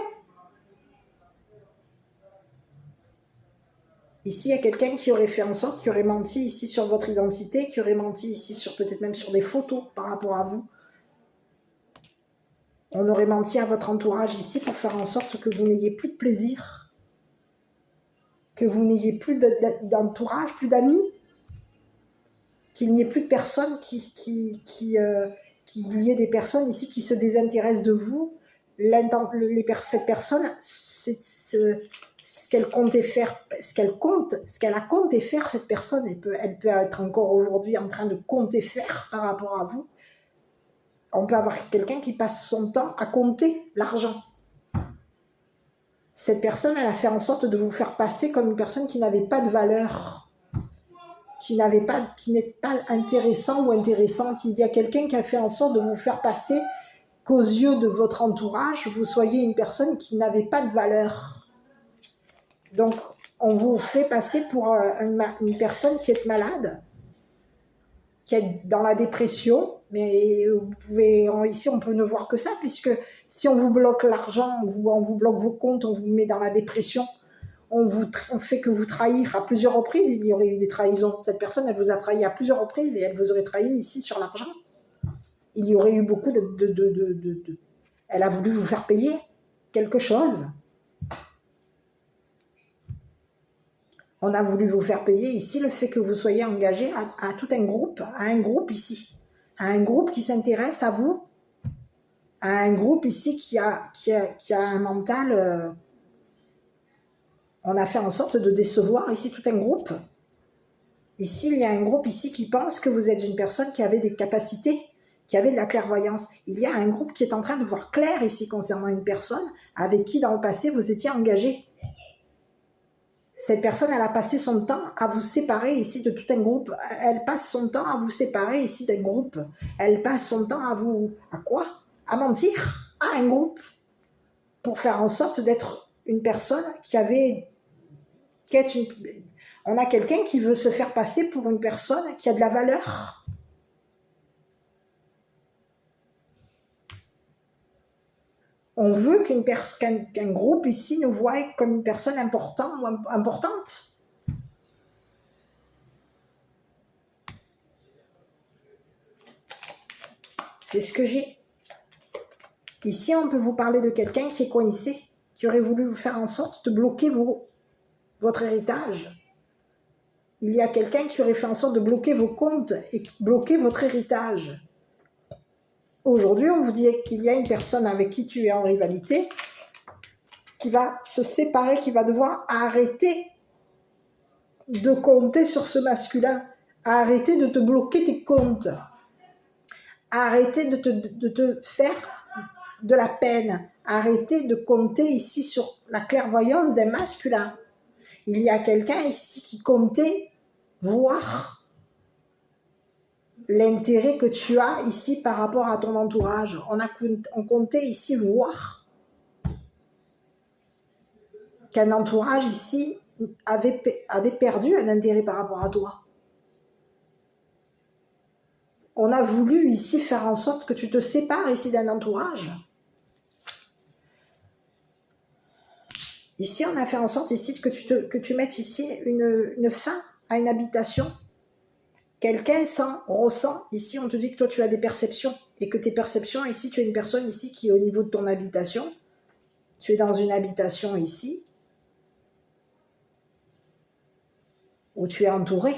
Ici, il y a quelqu'un qui aurait fait en sorte, qui aurait menti ici sur votre identité, qui aurait menti ici peut-être même sur des photos par rapport à vous. On aurait menti à votre entourage ici pour faire en sorte que vous n'ayez plus de plaisir, que vous n'ayez plus d'entourage, plus d'amis, qu'il n'y ait plus de personnes qu'il y ait des personnes ici qui se désintéressent de vous. Cette personne, ce qu'elle comptait faire, ce qu'elle a compté faire, cette personne, elle peut être encore aujourd'hui en train de compter faire par rapport à vous. On peut avoir quelqu'un qui passe son temps à compter l'argent. Cette personne, elle a fait en sorte de vous faire passer comme une personne qui n'avait pas de valeur, qui n'est pas intéressant ou intéressante. Il y a quelqu'un qui a fait en sorte de vous faire passer qu'aux yeux de votre entourage, vous soyez une personne qui n'avait pas de valeur. Donc, on vous fait passer pour une personne qui est malade, qui est dans la dépression, mais ici on peut ne voir que ça, puisque si on vous bloque l'argent, on vous bloque vos comptes, on vous met dans la dépression, on fait que vous trahir à plusieurs reprises, il y aurait eu des trahisons. Cette personne, elle vous a trahi à plusieurs reprises et elle vous aurait trahi ici sur l'argent. Il y aurait eu beaucoup elle a voulu vous faire payer quelque chose. On a voulu vous faire payer ici le fait que vous soyez engagé à tout un groupe, ici, à un groupe qui s'intéresse à vous, à un groupe ici qui a un mental. On a fait en sorte de décevoir ici tout un groupe. Ici, il y a un groupe ici qui pense que vous êtes une personne qui avait des capacités, qui avait de la clairvoyance. Il y a un groupe qui est en train de voir clair ici concernant une personne avec qui dans le passé vous étiez engagé. Cette personne, elle a passé son temps à vous séparer ici de tout un groupe. Elle passe son temps à vous séparer ici d'un groupe. Elle passe son temps à quoi? À mentir à un groupe pour faire en sorte d'être une personne on a quelqu'un qui veut se faire passer pour une personne qui a de la valeur. On veut qu'un groupe ici nous voie comme une personne importante ou importante. C'est ce que j'ai. Ici, on peut vous parler de quelqu'un qui est coincé, qui aurait voulu vous faire en sorte de bloquer votre héritage. Il y a quelqu'un qui aurait fait en sorte de bloquer vos comptes et bloquer votre héritage. Aujourd'hui, on vous dit qu'il y a une personne avec qui tu es en rivalité, qui va se séparer, qui va devoir arrêter de compter sur ce masculin, arrêter de te bloquer tes comptes, arrêter de te faire de la peine, arrêter de compter ici sur la clairvoyance d'un masculin. Il y a quelqu'un ici qui comptait voir l'intérêt que tu as ici par rapport à ton entourage. On comptait ici voir qu'un entourage ici avait perdu un intérêt par rapport à toi. On a voulu ici faire en sorte que tu te sépares ici d'un entourage. Ici, on a fait en sorte ici que tu mettes ici une fin à une habitation. Quelqu'un ressent, ici on te dit que toi tu as des perceptions, et que tes perceptions, ici tu es une personne ici qui est au niveau de ton habitation, tu es dans une habitation ici, où tu es entouré.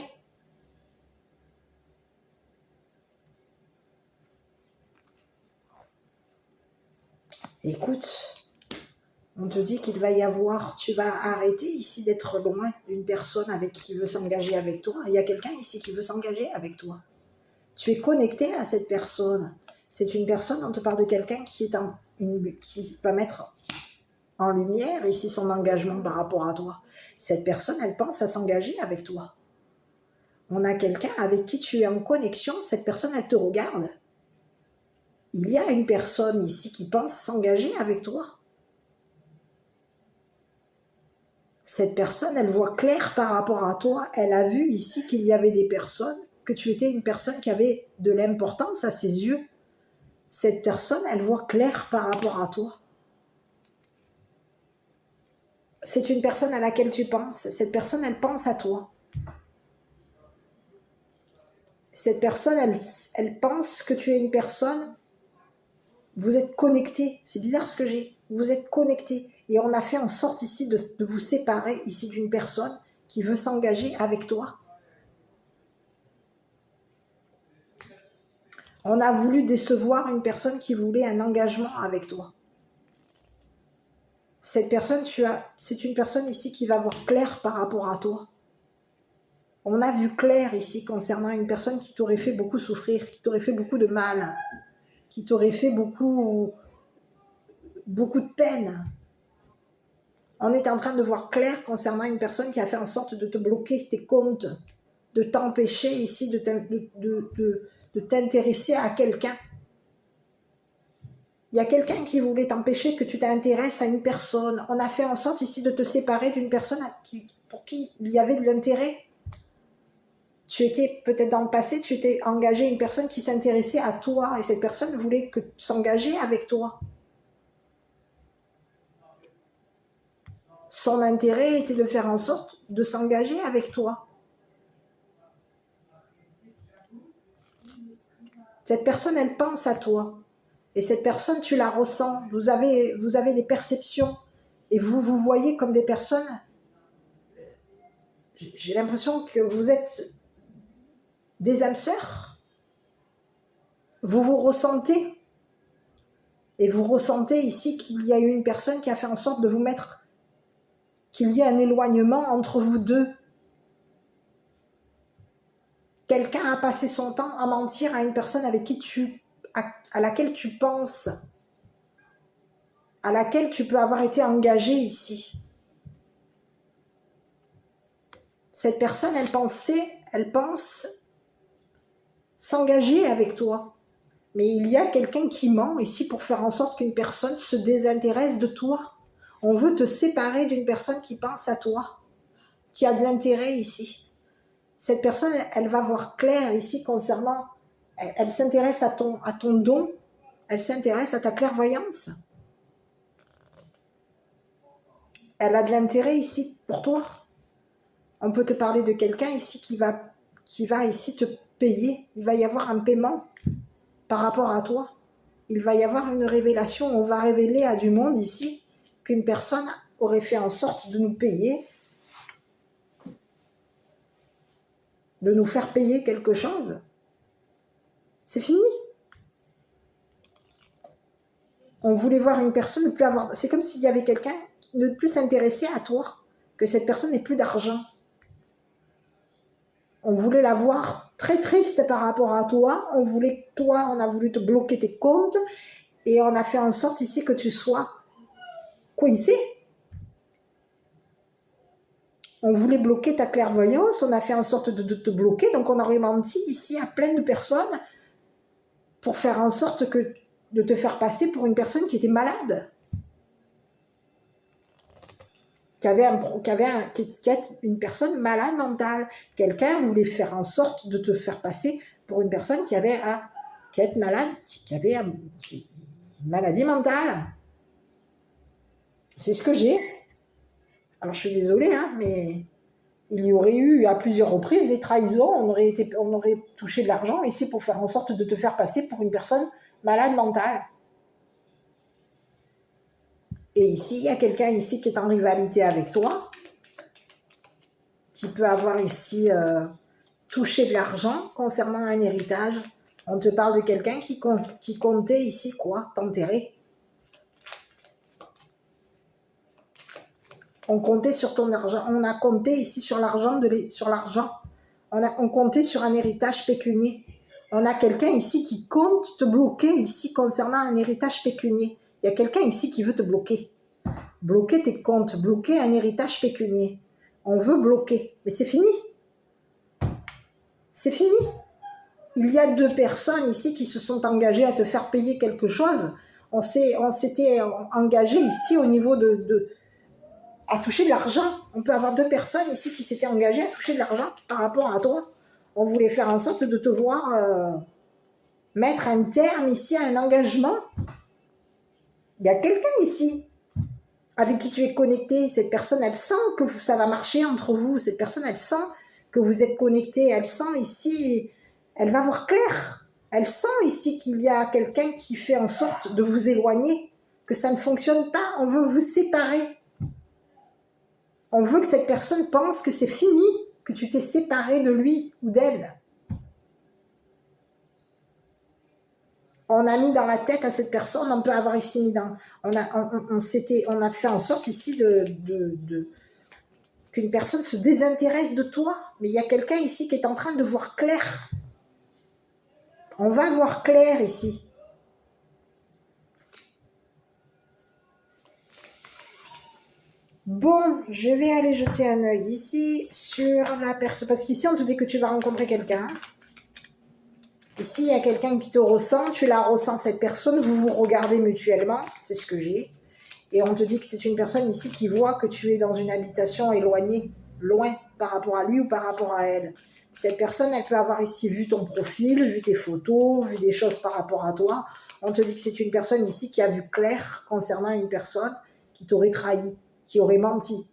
Écoute, on te dit qu'il va y avoir, tu vas arrêter ici d'être loin d'une personne avec qui veut s'engager avec toi. Il y a quelqu'un ici qui veut s'engager avec toi. Tu es connecté à cette personne. C'est une personne, on te parle de quelqu'un qui va mettre en lumière ici son engagement par rapport à toi. Cette personne, elle pense à s'engager avec toi. On a quelqu'un avec qui tu es en connexion, cette personne, elle te regarde. Il y a une personne ici qui pense s'engager avec toi. Cette personne, elle voit clair par rapport à toi. Elle a vu ici qu'il y avait des personnes, que tu étais une personne qui avait de l'importance à ses yeux. Cette personne, elle voit clair par rapport à toi. C'est une personne à laquelle tu penses. Cette personne, elle pense à toi. Cette personne, elle pense que tu es une personne. Vous êtes connectés. C'est bizarre ce que j'ai. Vous êtes connectés. Et on a fait en sorte ici de vous séparer ici d'une personne qui veut s'engager avec toi. On a voulu décevoir une personne qui voulait un engagement avec toi. Cette personne, c'est une personne ici qui va voir clair par rapport à toi. On a vu clair ici concernant une personne qui t'aurait fait beaucoup souffrir, qui t'aurait fait beaucoup de mal, qui t'aurait fait beaucoup de peine. On est en train de voir clair concernant une personne qui a fait en sorte de te bloquer tes comptes, de t'empêcher ici de t'intéresser à quelqu'un. Il y a quelqu'un qui voulait t'empêcher que tu t'intéresses à une personne. On a fait en sorte ici de te séparer d'une personne pour qui il y avait de l'intérêt. Tu étais peut-être dans le passé, tu étais engagé à une personne qui s'intéressait à toi et cette personne voulait s'engager avec toi. Son intérêt était de faire en sorte de s'engager avec toi. Cette personne, elle pense à toi. Et cette personne, tu la ressens. Vous avez des perceptions. Et vous vous voyez comme des personnes. J'ai l'impression que vous êtes des âmes sœurs. Vous vous ressentez. Et vous ressentez ici qu'il y a eu une personne qui a fait en sorte de vous mettre, qu'il y ait un éloignement entre vous deux. Quelqu'un a passé son temps à mentir à une personne avec qui à laquelle tu penses, à laquelle tu peux avoir été engagé ici. Cette personne, elle pense s'engager avec toi. Mais il y a quelqu'un qui ment ici pour faire en sorte qu'une personne se désintéresse de toi. On veut te séparer d'une personne qui pense à toi, qui a de l'intérêt ici. Cette personne, elle va voir clair ici concernant, elle s'intéresse à ton don, elle s'intéresse à ta clairvoyance. elle a de l'intérêt ici pour toi. On peut te parler de quelqu'un ici qui va ici te payer. Il va y avoir un paiement par rapport à toi. Il va y avoir une révélation. On va révéler à du monde ici qu'une personne aurait fait en sorte de nous payer, de nous faire payer quelque chose. C'est fini. On voulait voir une personne ne plus avoir... C'est comme s'il y avait quelqu'un qui ne plus s'intéressait à toi, que cette personne n'ait plus d'argent. On voulait la voir très triste par rapport à toi. On a voulu te bloquer tes comptes et on a fait en sorte ici que tu sois coincé. On voulait bloquer ta clairvoyance, on a fait en sorte de te bloquer, donc on aurait menti ici à plein de personnes pour faire en sorte de te faire passer pour une personne qui était malade, qui est une personne malade mentale. Quelqu'un voulait faire en sorte de te faire passer pour une personne qui avait malade, qui avait une maladie mentale. C'est ce que j'ai. Alors je suis désolée, hein, mais il y aurait eu à plusieurs reprises des trahisons, on aurait touché de l'argent ici pour faire en sorte de te faire passer pour une personne malade mentale. Et ici, il y a quelqu'un ici qui est en rivalité avec toi, qui peut avoir ici touché de l'argent concernant un héritage. On te parle de quelqu'un qui comptait ici quoi, t'enterrer. On comptait sur ton argent, on a compté ici sur l'argent, on comptait sur un héritage pécunier. On a quelqu'un ici qui compte te bloquer ici concernant un héritage pécunier. Il y a quelqu'un ici qui veut te bloquer. Bloquer tes comptes, bloquer un héritage pécunier. On veut bloquer, mais c'est fini. C'est fini. Il y a 2 personnes ici qui se sont engagées à te faire payer quelque chose. On s'était engagé ici au niveau à toucher de l'argent. On peut avoir 2 personnes ici qui s'étaient engagées à toucher de l'argent par rapport à toi. On voulait faire en sorte de te voir mettre un terme ici à un engagement. Il y a quelqu'un ici avec qui tu es connecté. Cette personne, elle sent que ça va marcher entre vous. Cette personne, elle sent que vous êtes connecté. Elle sent ici, elle va voir clair. Elle sent ici qu'il y a quelqu'un qui fait en sorte de vous éloigner, que ça ne fonctionne pas. On veut vous séparer. On veut que cette personne pense que c'est fini, que tu t'es séparé de lui ou d'elle. On a mis dans la tête à cette personne, on peut avoir ici mis dans... On a fait en sorte ici qu'une personne se désintéresse de toi. Mais il y a quelqu'un ici qui est en train de voir clair. On va voir clair ici. Bon, je vais aller jeter un œil ici sur la personne. Parce qu'ici, on te dit que tu vas rencontrer quelqu'un. Ici, il y a quelqu'un qui te ressent. Tu la ressens, cette personne. Vous vous regardez mutuellement. C'est ce que j'ai. Et on te dit que c'est une personne ici qui voit que tu es dans une habitation éloignée, loin par rapport à lui ou par rapport à elle. Cette personne, elle peut avoir ici vu ton profil, vu tes photos, vu des choses par rapport à toi. On te dit que c'est une personne ici qui a vu clair concernant une personne qui t'aurait trahi, qui aurait menti,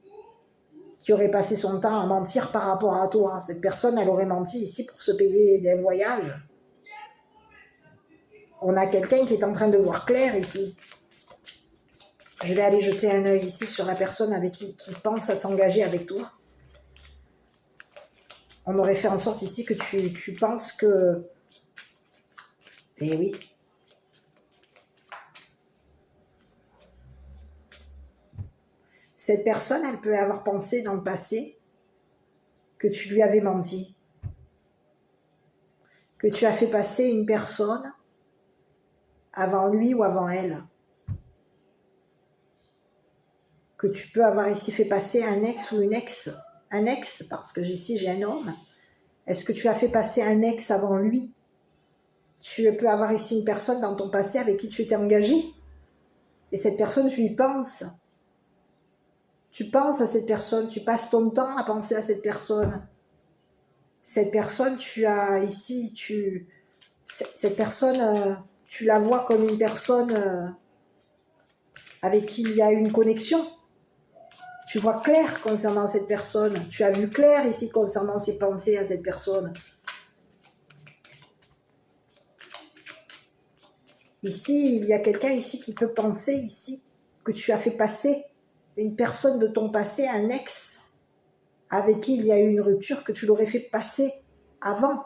qui aurait passé son temps à mentir par rapport à toi. Cette personne, elle aurait menti ici pour se payer des voyages. On a quelqu'un qui est en train de voir clair ici. Je vais aller jeter un œil ici sur la personne avec qui pense à s'engager avec toi. On aurait fait en sorte ici que tu penses que... Eh oui. Cette personne, elle peut avoir pensé dans le passé que tu lui avais menti. Que tu as fait passer une personne avant lui ou avant elle. Que tu peux avoir ici fait passer un ex ou une ex. Un ex, parce que ici j'ai un homme. Est-ce que tu as fait passer un ex avant lui? Tu peux avoir ici une personne dans ton passé avec qui tu étais engagé. Et cette personne, tu y penses. Tu penses à cette personne, tu passes ton temps à penser à cette personne. Cette personne, cette personne, tu la vois comme une personne avec qui il y a une connexion. Tu vois clair concernant cette personne. Tu as vu clair ici concernant ses pensées à cette personne. Ici, il y a quelqu'un ici qui peut penser ici que tu as fait passer une personne de ton passé, un ex, avec qui il y a eu une rupture, que tu l'aurais fait passer avant.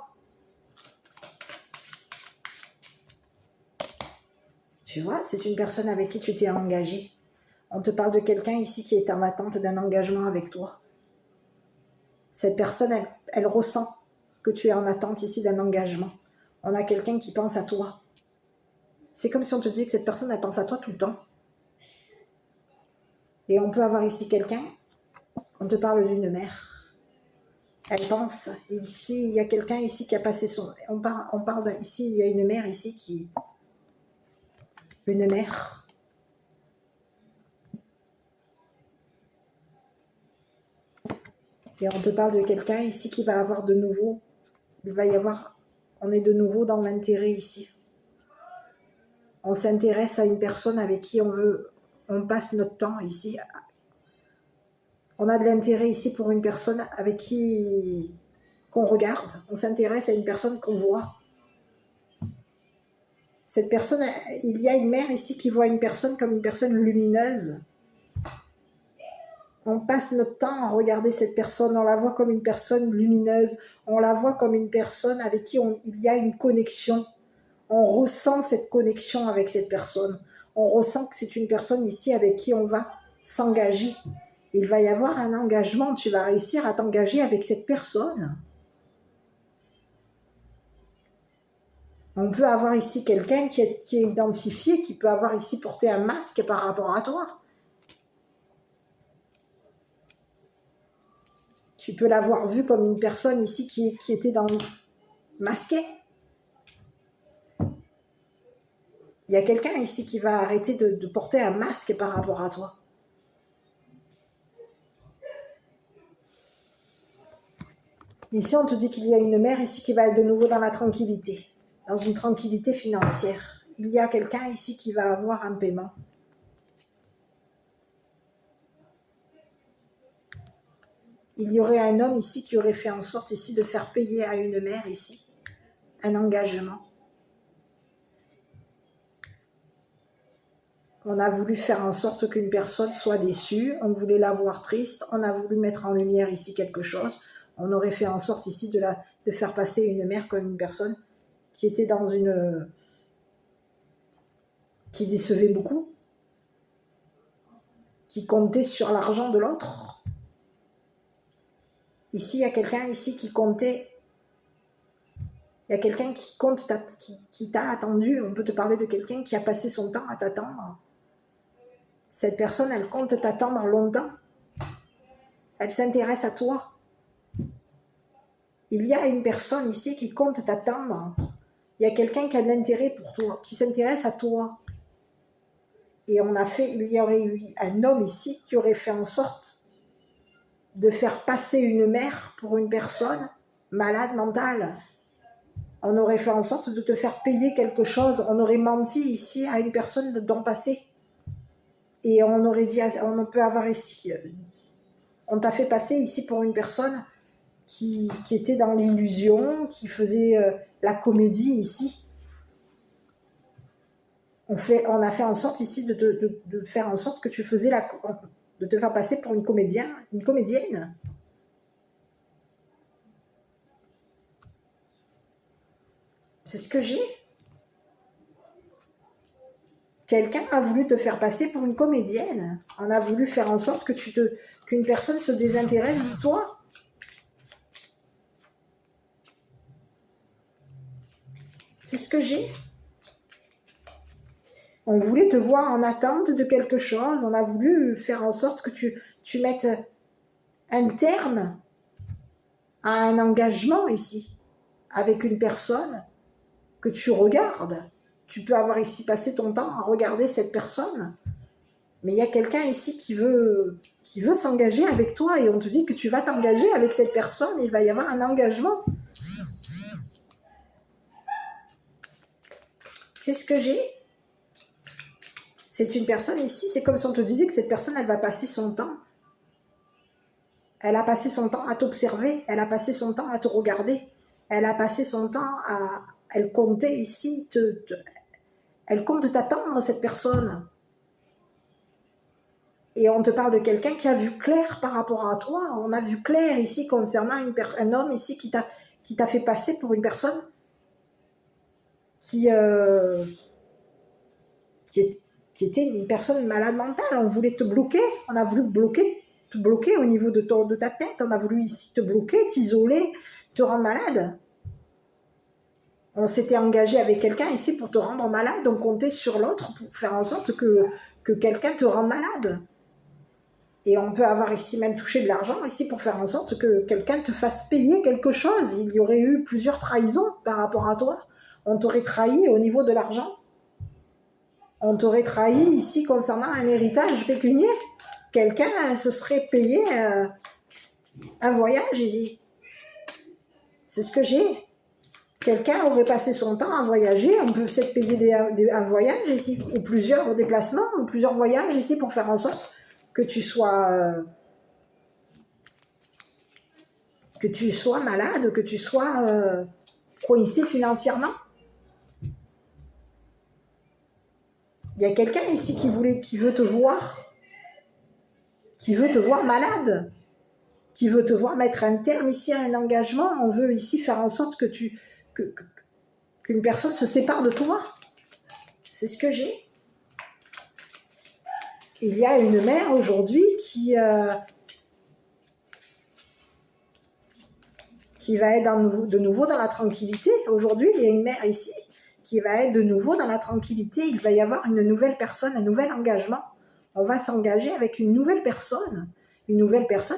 Tu vois, c'est une personne avec qui tu t'es engagé. On te parle de quelqu'un ici qui est en attente d'un engagement avec toi. Cette personne, elle ressent que tu es en attente ici d'un engagement. On a quelqu'un qui pense à toi. C'est comme si on te disait que cette personne, elle pense à toi tout le temps. Et on peut avoir ici quelqu'un, on te parle d'une mère. Elle pense, ici, il y a quelqu'un ici qui a passé son... On parle ici, il y a une mère ici qui... Une mère. Et on te parle de quelqu'un ici qui va avoir de nouveau... Il va y avoir... On est de nouveau dans l'intérêt ici. On s'intéresse à une personne avec qui on veut... On passe notre temps ici. On a de l'intérêt ici pour une personne avec qui... qu'on regarde. On s'intéresse à une personne qu'on voit. Cette personne, il y a une mère ici qui voit une personne comme une personne lumineuse. On passe notre temps à regarder cette personne, on la voit comme une personne lumineuse, on la voit comme une personne avec qui il y a une connexion. On ressent cette connexion avec cette personne. On ressent que c'est une personne ici avec qui on va s'engager. Il va y avoir un engagement, tu vas réussir à t'engager avec cette personne. On peut avoir ici quelqu'un qui est identifié, qui peut avoir ici porté un masque par rapport à toi. Tu peux l'avoir vu comme une personne ici qui était masquée. Il y a quelqu'un ici qui va arrêter de porter un masque par rapport à toi. Ici, on te dit qu'il y a une mère ici qui va être de nouveau dans la tranquillité, dans une tranquillité financière. Il y a quelqu'un ici qui va avoir un paiement. Il y aurait un homme ici qui aurait fait en sorte ici de faire payer à une mère ici un engagement. On a voulu faire en sorte qu'une personne soit déçue, on voulait la voir triste, on a voulu mettre en lumière ici quelque chose. On aurait fait en sorte ici de faire passer une mère comme une personne qui était dans une... qui décevait beaucoup, qui comptait sur l'argent de l'autre. Ici, il y a quelqu'un ici qui comptait... Il y a quelqu'un qui compte, qui t'a attendu. On peut te parler de quelqu'un qui a passé son temps à t'attendre. Cette personne, elle compte t'attendre longtemps. Elle s'intéresse à toi. Il y a une personne ici qui compte t'attendre. Il y a quelqu'un qui a de l'intérêt pour toi, qui s'intéresse à toi. Et il y aurait eu un homme ici qui aurait fait en sorte de faire passer une mère pour une personne malade mentale. On aurait fait en sorte de te faire payer quelque chose. On aurait menti ici à une personne de ton passé. Et on aurait dit, on peut avoir ici, on t'a fait passer ici pour une personne qui était dans l'illusion, qui faisait la comédie ici. On a fait en sorte ici de faire en sorte que tu faisais de te faire passer pour une comédienne. C'est ce que j'ai. Quelqu'un a voulu te faire passer pour une comédienne. On a voulu faire en sorte que qu'une personne se désintéresse de toi. C'est ce que j'ai. On voulait te voir en attente de quelque chose. On a voulu faire en sorte que tu mettes un terme à un engagement ici avec une personne que tu regardes. Tu peux avoir ici passé ton temps à regarder cette personne. Mais il y a quelqu'un ici qui veut s'engager avec toi et on te dit que tu vas t'engager avec cette personne. Il va y avoir un engagement. C'est ce que j'ai. C'est une personne ici, c'est comme si on te disait que cette personne, elle va passer son temps Elle a passé son temps à t'observer, elle a passé son temps à te regarder, elle a passé son temps à... Elle comptait ici, elle compte t'attendre, cette personne. Et on te parle de quelqu'un qui a vu clair par rapport à toi. On a vu clair ici concernant un homme ici qui t'a fait passer pour une personne qui, qui était une personne malade mentale. On voulait te bloquer, on a voulu te bloquer au niveau de ta tête. On a voulu ici te bloquer, t'isoler, te rendre malade. On s'était engagé avec quelqu'un ici pour te rendre malade. On comptait sur l'autre pour faire en sorte que quelqu'un te rende malade. Et on peut avoir ici même touché de l'argent ici pour faire en sorte que quelqu'un te fasse payer quelque chose. Il y aurait eu plusieurs trahisons par rapport à toi. On t'aurait trahi au niveau de l'argent. On t'aurait trahi ici concernant un héritage pécuniaire. Quelqu'un se serait payé un voyage ici. C'est ce que j'ai. Quelqu'un aurait passé son temps à voyager. On peut peut-être payer un voyage ici, ou plusieurs déplacements, ou plusieurs voyages ici pour faire en sorte que tu sois malade, que tu sois coincé financièrement. Il y a quelqu'un ici qui veut te voir malade, qui veut te voir mettre un terme ici à un engagement. On veut ici faire en sorte qu'une personne se sépare de toi. C'est ce que j'ai. Il y a une mère aujourd'hui qui va être de nouveau dans la tranquillité. Aujourd'hui, il y a une mère ici qui va être de nouveau dans la tranquillité. Il va y avoir une nouvelle personne, un nouvel engagement. On va s'engager avec une nouvelle personne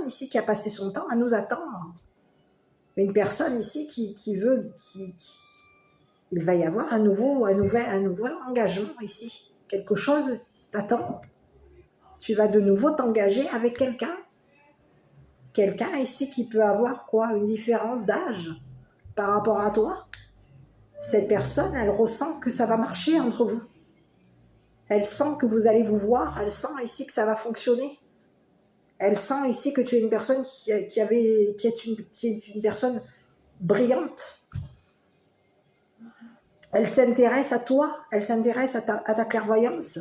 ici qui a passé son temps à nous attendre. Une personne ici il va y avoir un nouveau engagement ici. Quelque chose t'attend. Tu vas de nouveau t'engager avec quelqu'un. Quelqu'un ici qui peut avoir une différence d'âge par rapport à toi. Cette personne, elle ressent que ça va marcher entre vous. Elle sent que vous allez vous voir. Elle sent ici que ça va fonctionner. Elle sent ici que tu es une personne qui est une personne brillante. Elle s'intéresse à toi. Elle s'intéresse à ta clairvoyance.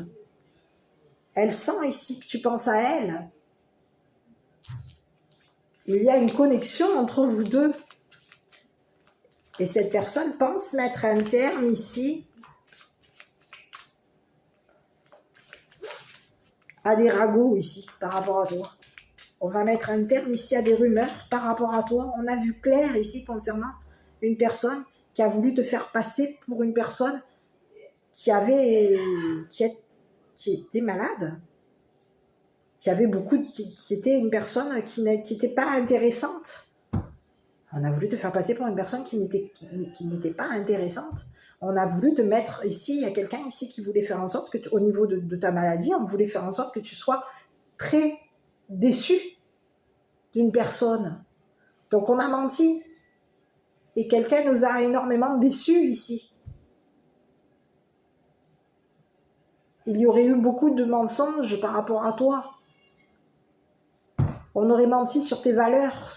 Elle sent ici que tu penses à elle. Il y a une connexion entre vous deux. Et cette personne pense mettre un terme ici à des ragots ici par rapport à toi. On va mettre un terme ici à des rumeurs par rapport à toi. On a vu clair ici concernant une personne qui a voulu te faire passer pour une personne qui était malade, qui était une personne qui n'était pas intéressante. On a voulu te faire passer pour une personne qui n'était pas intéressante. On a voulu te mettre ici, il y a quelqu'un ici qui voulait faire en sorte que, au niveau de ta maladie, on voulait faire en sorte que tu sois très déçu d'une personne. Donc on a menti. Et quelqu'un nous a énormément déçus ici. Il y aurait eu beaucoup de mensonges par rapport à toi. On aurait menti sur tes valeurs,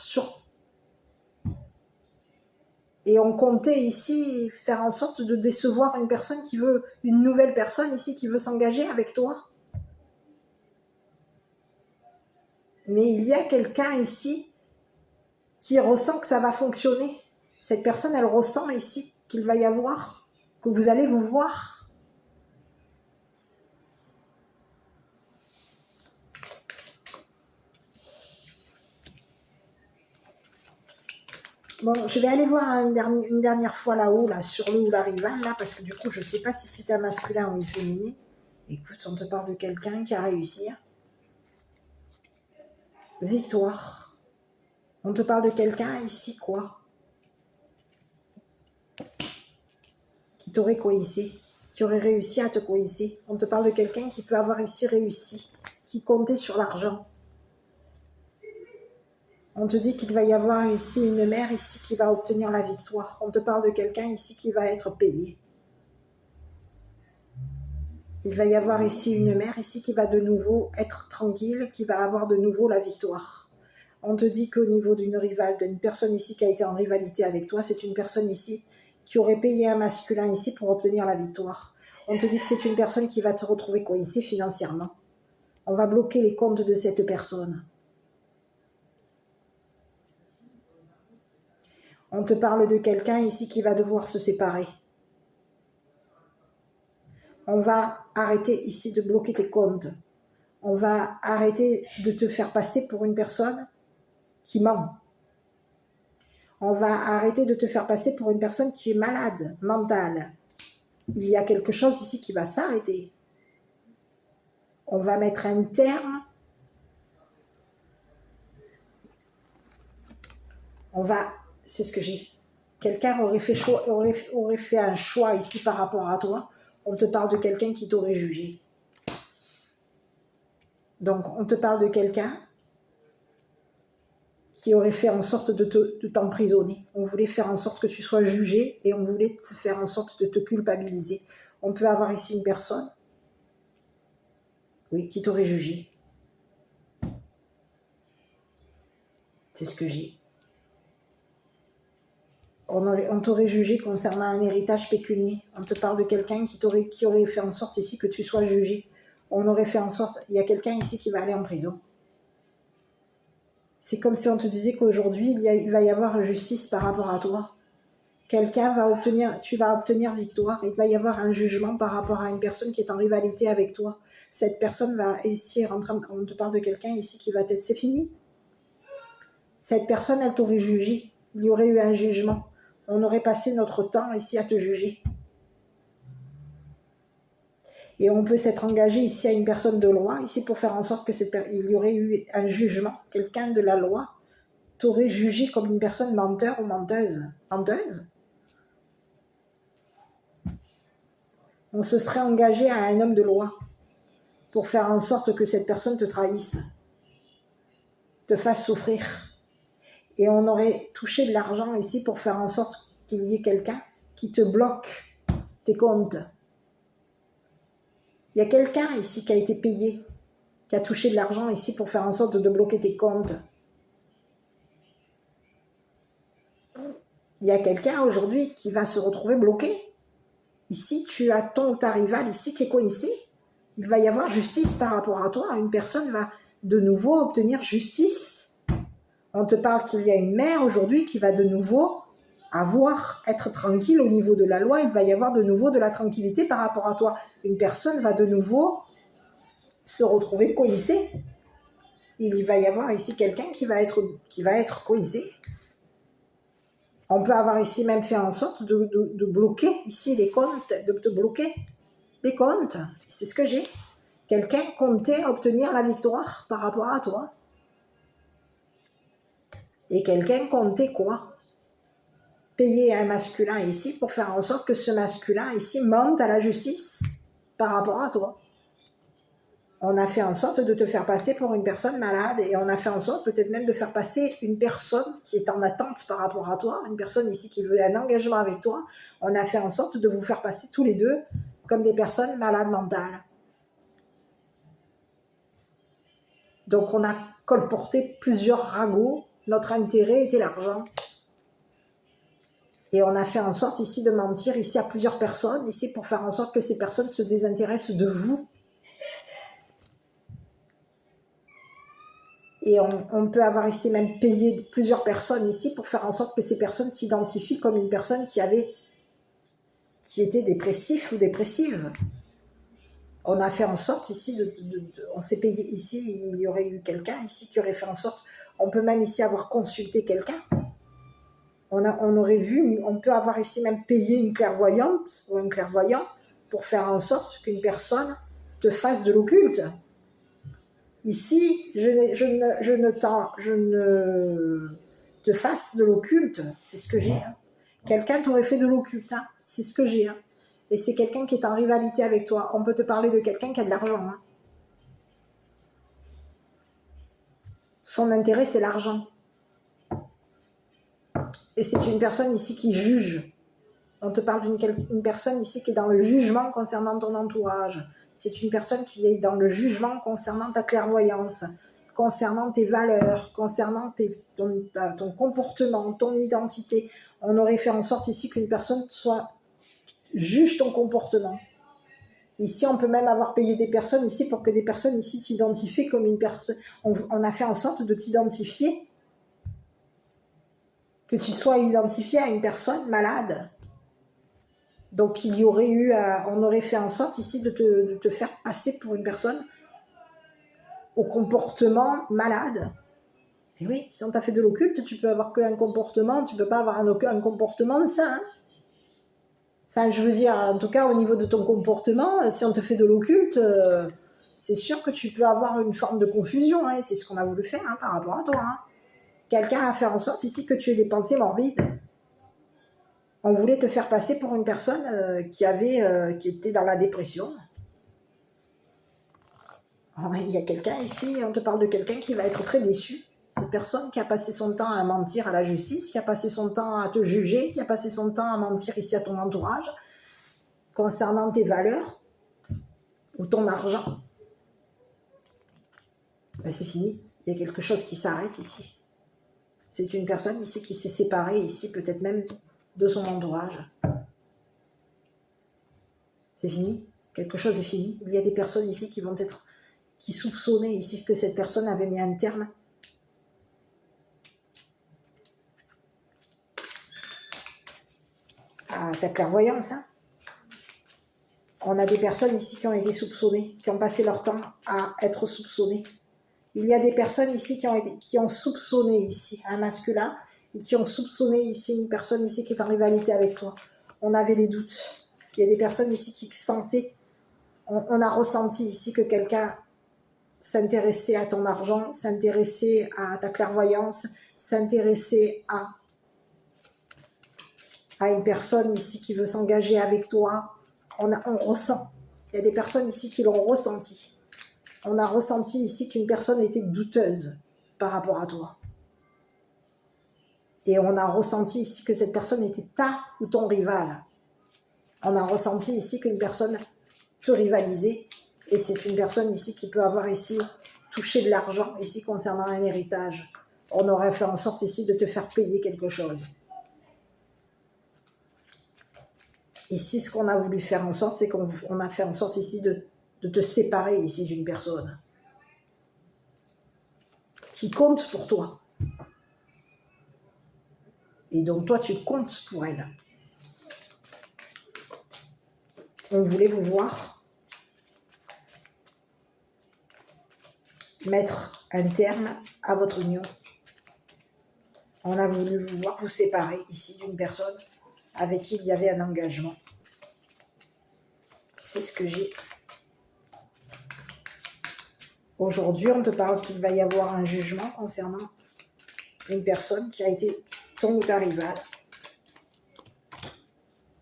et on comptait ici faire en sorte de décevoir une nouvelle personne ici qui veut s'engager avec toi. Mais il y a quelqu'un ici qui ressent que ça va fonctionner. Cette personne, elle ressent ici qu'il va y avoir, que vous allez vous voir. Bon, je vais aller voir une dernière fois là-haut, là, sur le ou la rivale, là, parce que du coup, je ne sais pas si c'est un masculin ou une féminine. Écoute, on te parle de quelqu'un qui a réussi. Victoire. On te parle de quelqu'un ici, qui t'aurait coincé, qui aurait réussi à te coincer. On te parle de quelqu'un qui peut avoir ici réussi, qui comptait sur l'argent. On te dit qu'il va y avoir ici une mère ici qui va obtenir la victoire. On te parle de quelqu'un ici qui va être payé. Il va y avoir ici une mère ici qui va de nouveau être tranquille, qui va avoir de nouveau la victoire. On te dit qu'au niveau d'une rivale, d'une personne ici qui a été en rivalité avec toi, c'est une personne ici qui aurait payé un masculin ici pour obtenir la victoire. On te dit que c'est une personne qui va te retrouver coincée financièrement. On va bloquer les comptes de cette personne. On te parle de quelqu'un ici qui va devoir se séparer. On va arrêter ici de bloquer tes comptes. On va arrêter de te faire passer pour une personne qui ment. On va arrêter de te faire passer pour une personne qui est malade, mentale. Il y a quelque chose ici qui va s'arrêter. On va mettre un terme. C'est ce que j'ai. Quelqu'un aurait fait un choix ici par rapport à toi. On te parle de quelqu'un qui t'aurait jugé. Donc, on te parle de quelqu'un qui aurait fait en sorte de t'emprisonner. On voulait faire en sorte que tu sois jugé et on voulait te faire en sorte de te culpabiliser. On peut avoir ici une personne, oui, qui t'aurait jugé. C'est ce que j'ai. On t'aurait jugé concernant un héritage pécunier. On te parle de quelqu'un qui aurait fait en sorte ici que tu sois jugé. On aurait fait en sorte... Il y a quelqu'un ici qui va aller en prison. C'est comme si on te disait qu'aujourd'hui, il va y avoir justice par rapport à toi. Tu vas obtenir victoire. Il va y avoir un jugement par rapport à une personne qui est en rivalité avec toi. Cette personne va essayer... On te parle de quelqu'un ici qui va être... C'est fini. Cette personne, elle t'aurait jugé. Il y aurait eu un jugement. On aurait passé notre temps ici à te juger. Et on peut s'être engagé ici à une personne de loi, ici pour faire en sorte il y aurait eu un jugement. Quelqu'un de la loi t'aurait jugé comme une personne menteur ou menteuse. Menteuse. On se serait engagé à un homme de loi pour faire en sorte que cette personne te trahisse, te fasse souffrir. Et on aurait touché de l'argent ici pour faire en sorte qu'il y ait quelqu'un qui te bloque tes comptes. Il y a quelqu'un ici qui a été payé, qui a touché de l'argent ici pour faire en sorte de bloquer tes comptes. Il y a quelqu'un aujourd'hui qui va se retrouver bloqué. Ici, tu as ton ou ta rivale ici qui est coincé. Il va y avoir justice par rapport à toi. Une personne va de nouveau obtenir justice. On te parle qu'il y a une mère aujourd'hui qui va de nouveau être tranquille au niveau de la loi. Il va y avoir de nouveau de la tranquillité par rapport à toi. Une personne va de nouveau se retrouver coincée. Il va y avoir ici quelqu'un qui va être coincé. On peut avoir ici même fait en sorte de bloquer ici les comptes, de te bloquer les comptes. C'est ce que j'ai. Quelqu'un comptait obtenir la victoire par rapport à toi. Et quelqu'un comptait quoi? Payer un masculin ici pour faire en sorte que ce masculin ici monte à la justice par rapport à toi. On a fait en sorte de te faire passer pour une personne malade et on a fait en sorte peut-être même de faire passer une personne qui est en attente par rapport à toi, une personne ici qui veut un engagement avec toi. On a fait en sorte de vous faire passer tous les deux comme des personnes malades mentales. Donc on a colporté plusieurs ragots. Notre intérêt était l'argent. Et on a fait en sorte ici de mentir ici à plusieurs personnes, ici pour faire en sorte que ces personnes se désintéressent de vous. Et on peut avoir ici même payé plusieurs personnes ici pour faire en sorte que ces personnes s'identifient comme une personne qui était dépressif ou dépressive. On a fait en sorte ici, on s'est payé ici, il y aurait eu quelqu'un ici qui aurait fait en sorte, on peut même ici avoir consulté quelqu'un. On peut avoir ici même payé une clairvoyante ou un clairvoyant pour faire en sorte qu'une personne te fasse de l'occulte. Ici, je ne te fasse de l'occulte, c'est ce que j'ai. Hein. Quelqu'un t'aurait fait de l'occulte, hein. C'est ce que j'ai. Hein. Et c'est quelqu'un qui est en rivalité avec toi. On peut te parler de quelqu'un qui a de l'argent. Hein. Son intérêt, c'est l'argent. Et c'est une personne ici qui juge. On te parle d'une personne ici qui est dans le jugement concernant ton entourage. C'est une personne qui est dans le jugement concernant ta clairvoyance. concernant tes valeurs, concernant ton comportement, ton identité. On aurait fait en sorte ici qu'une personne juge ton comportement. Ici, on peut même avoir payé des personnes ici pour que des personnes ici t'identifient comme une personne. On a fait en sorte de t'identifier, que tu sois identifié à une personne malade. Donc, on aurait fait en sorte ici de te faire passer pour une personne au comportement malade. Et oui, si on t'a fait de l'occulte, tu peux avoir qu'un comportement, tu peux pas avoir un comportement sain. Enfin, je veux dire, en tout cas, au niveau de ton comportement, si on te fait de l'occulte, c'est sûr que tu peux avoir une forme de confusion. Hein, c'est ce qu'on a voulu faire par rapport à toi. Hein. Quelqu'un a fait en sorte ici que tu aies des pensées morbides. On voulait te faire passer pour une personne qui était dans la dépression. Alors, il y a quelqu'un ici, on te parle de quelqu'un qui va être très déçu. Cette personne qui a passé son temps à mentir à la justice, qui a passé son temps à te juger, qui a passé son temps à mentir ici à ton entourage, concernant tes valeurs ou ton argent. Ben, c'est fini. Il y a quelque chose qui s'arrête ici. C'est une personne ici qui s'est séparée ici, peut-être même de son entourage. C'est fini. Quelque chose est fini. Il y a des personnes ici qui soupçonnaient ici que cette personne avait mis un terme à ta clairvoyance. Hein. On a des personnes ici qui ont été soupçonnées, qui ont passé leur temps à être soupçonnées. Il y a des personnes ici qui ont soupçonné ici un masculin et qui ont soupçonné ici une personne ici qui est en rivalité avec toi. On avait des doutes. Il y a des personnes ici qui sentaient, on a ressenti ici que quelqu'un s'intéressait à ton argent, s'intéressait à ta clairvoyance, s'intéressait à une personne ici qui veut s'engager avec toi. On ressent. Il y a des personnes ici qui l'ont ressenti. On a ressenti ici qu'une personne était douteuse par rapport à toi. Et on a ressenti ici que cette personne était ta ou ton rival. On a ressenti ici qu'une personne te rivalisait. Et c'est une personne ici qui peut avoir ici touché de l'argent ici concernant un héritage. On aurait fait en sorte ici de te faire payer quelque chose. Ici, ce qu'on a voulu faire en sorte, c'est qu'on a fait en sorte ici de te séparer ici d'une personne qui compte pour toi. Et donc, toi, tu comptes pour elle. On voulait vous voir mettre un terme à votre union. On a voulu vous voir vous séparer ici d'une personne avec qui il y avait un engagement. C'est ce que j'ai. Aujourd'hui, on te parle qu'il va y avoir un jugement concernant une personne qui a été ton ou ta rivale.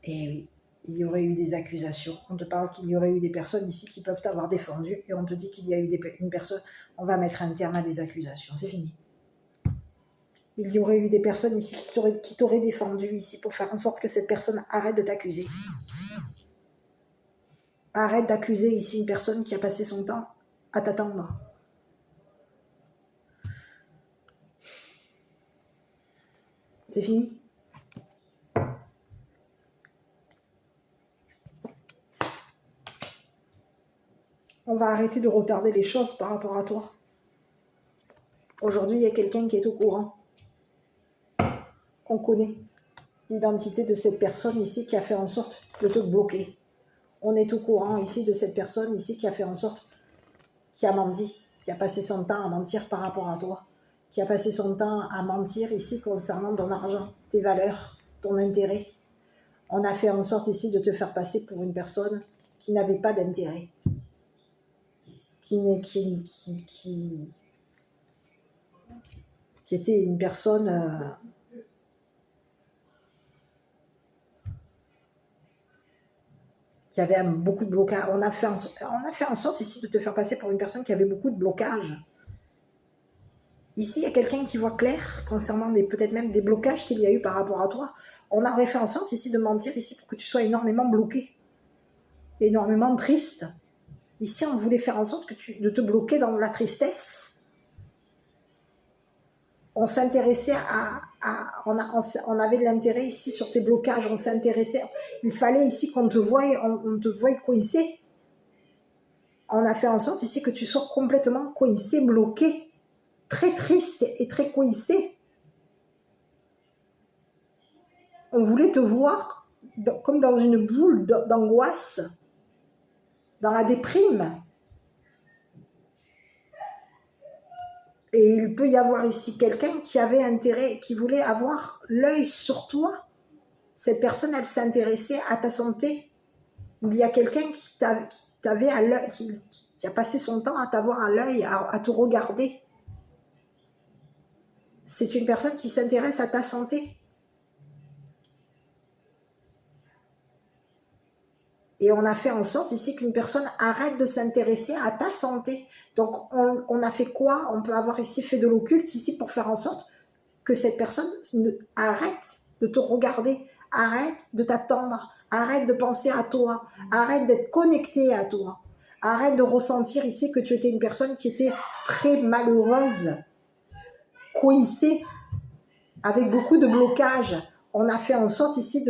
Et oui, il y aurait eu des accusations. On te parle qu'il y aurait eu des personnes ici qui peuvent t'avoir défendu et on te dit qu'il y a eu une personne, on va mettre un terme à des accusations. C'est fini. Il y aurait eu des personnes ici qui t'auraient défendu ici pour faire en sorte que cette personne arrête de t'accuser. Arrête d'accuser ici une personne qui a passé son temps à t'attendre. C'est fini. On va arrêter de retarder les choses par rapport à toi. Aujourd'hui, il y a quelqu'un qui est au courant. On connaît l'identité de cette personne ici qui a fait en sorte de te bloquer. On est au courant ici de cette personne ici qui a fait en sorte, qui a menti, qui a passé son temps à mentir par rapport à toi, qui a passé son temps à mentir ici concernant ton argent, tes valeurs, ton intérêt. On a fait en sorte ici de te faire passer pour une personne qui n'avait pas d'intérêt, qui était une personne qui avait beaucoup de blocages. On a fait en sorte ici de te faire passer pour une personne qui avait beaucoup de blocages. Ici, il y a quelqu'un qui voit clair concernant peut-être même des blocages qu'il y a eu par rapport à toi. On aurait fait en sorte ici de mentir ici pour que tu sois énormément bloqué, énormément triste. Ici, on voulait faire en sorte de te bloquer dans la tristesse on s'intéressait on avait de l'intérêt ici sur tes blocages, on s'intéressait, il fallait ici qu'on te voie, on te voie coincé. On a fait en sorte ici que tu sois complètement coincé, bloqué, très triste et très coincé. On voulait te voir comme dans une boule d'angoisse, dans la déprime. Et il peut y avoir ici quelqu'un qui avait intérêt, qui voulait avoir l'œil sur toi. Cette personne, elle s'intéressait à ta santé. Il y a quelqu'un t'avait à l'œil, qui a passé son temps à t'avoir à l'œil, à te regarder. C'est une personne qui s'intéresse à ta santé. Et on a fait en sorte ici qu'une personne arrête de s'intéresser à ta santé. Donc, on a fait quoi? On peut avoir ici fait de l'occulte ici pour faire en sorte que cette personne arrête de te regarder, arrête de t'attendre, arrête de penser à toi, arrête d'être connecté à toi, arrête de ressentir ici que tu étais une personne qui était très malheureuse, coincée, avec beaucoup de blocages. On a fait en sorte ici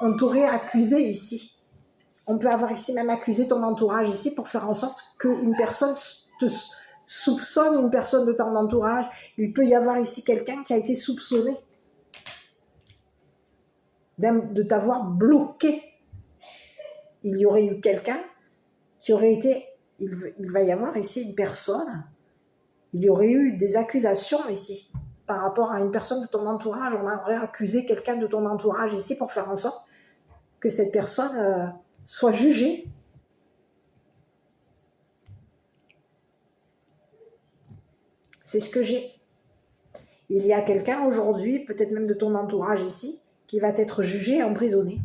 on t'aurait accusé ici. On peut avoir ici même accusé ton entourage ici pour faire en sorte qu'une personne te soupçonne, une personne de ton entourage. Il peut y avoir ici quelqu'un qui a été soupçonné de t'avoir bloqué. Il y aurait eu quelqu'un qui aurait été... Il va y avoir ici une personne, il y aurait eu des accusations ici par rapport à une personne de ton entourage. On aurait accusé quelqu'un de ton entourage ici pour faire en sorte que cette personne... soit jugé. C'est ce que j'ai. Il y a quelqu'un aujourd'hui, peut-être même de ton entourage ici, qui va être jugé et emprisonné.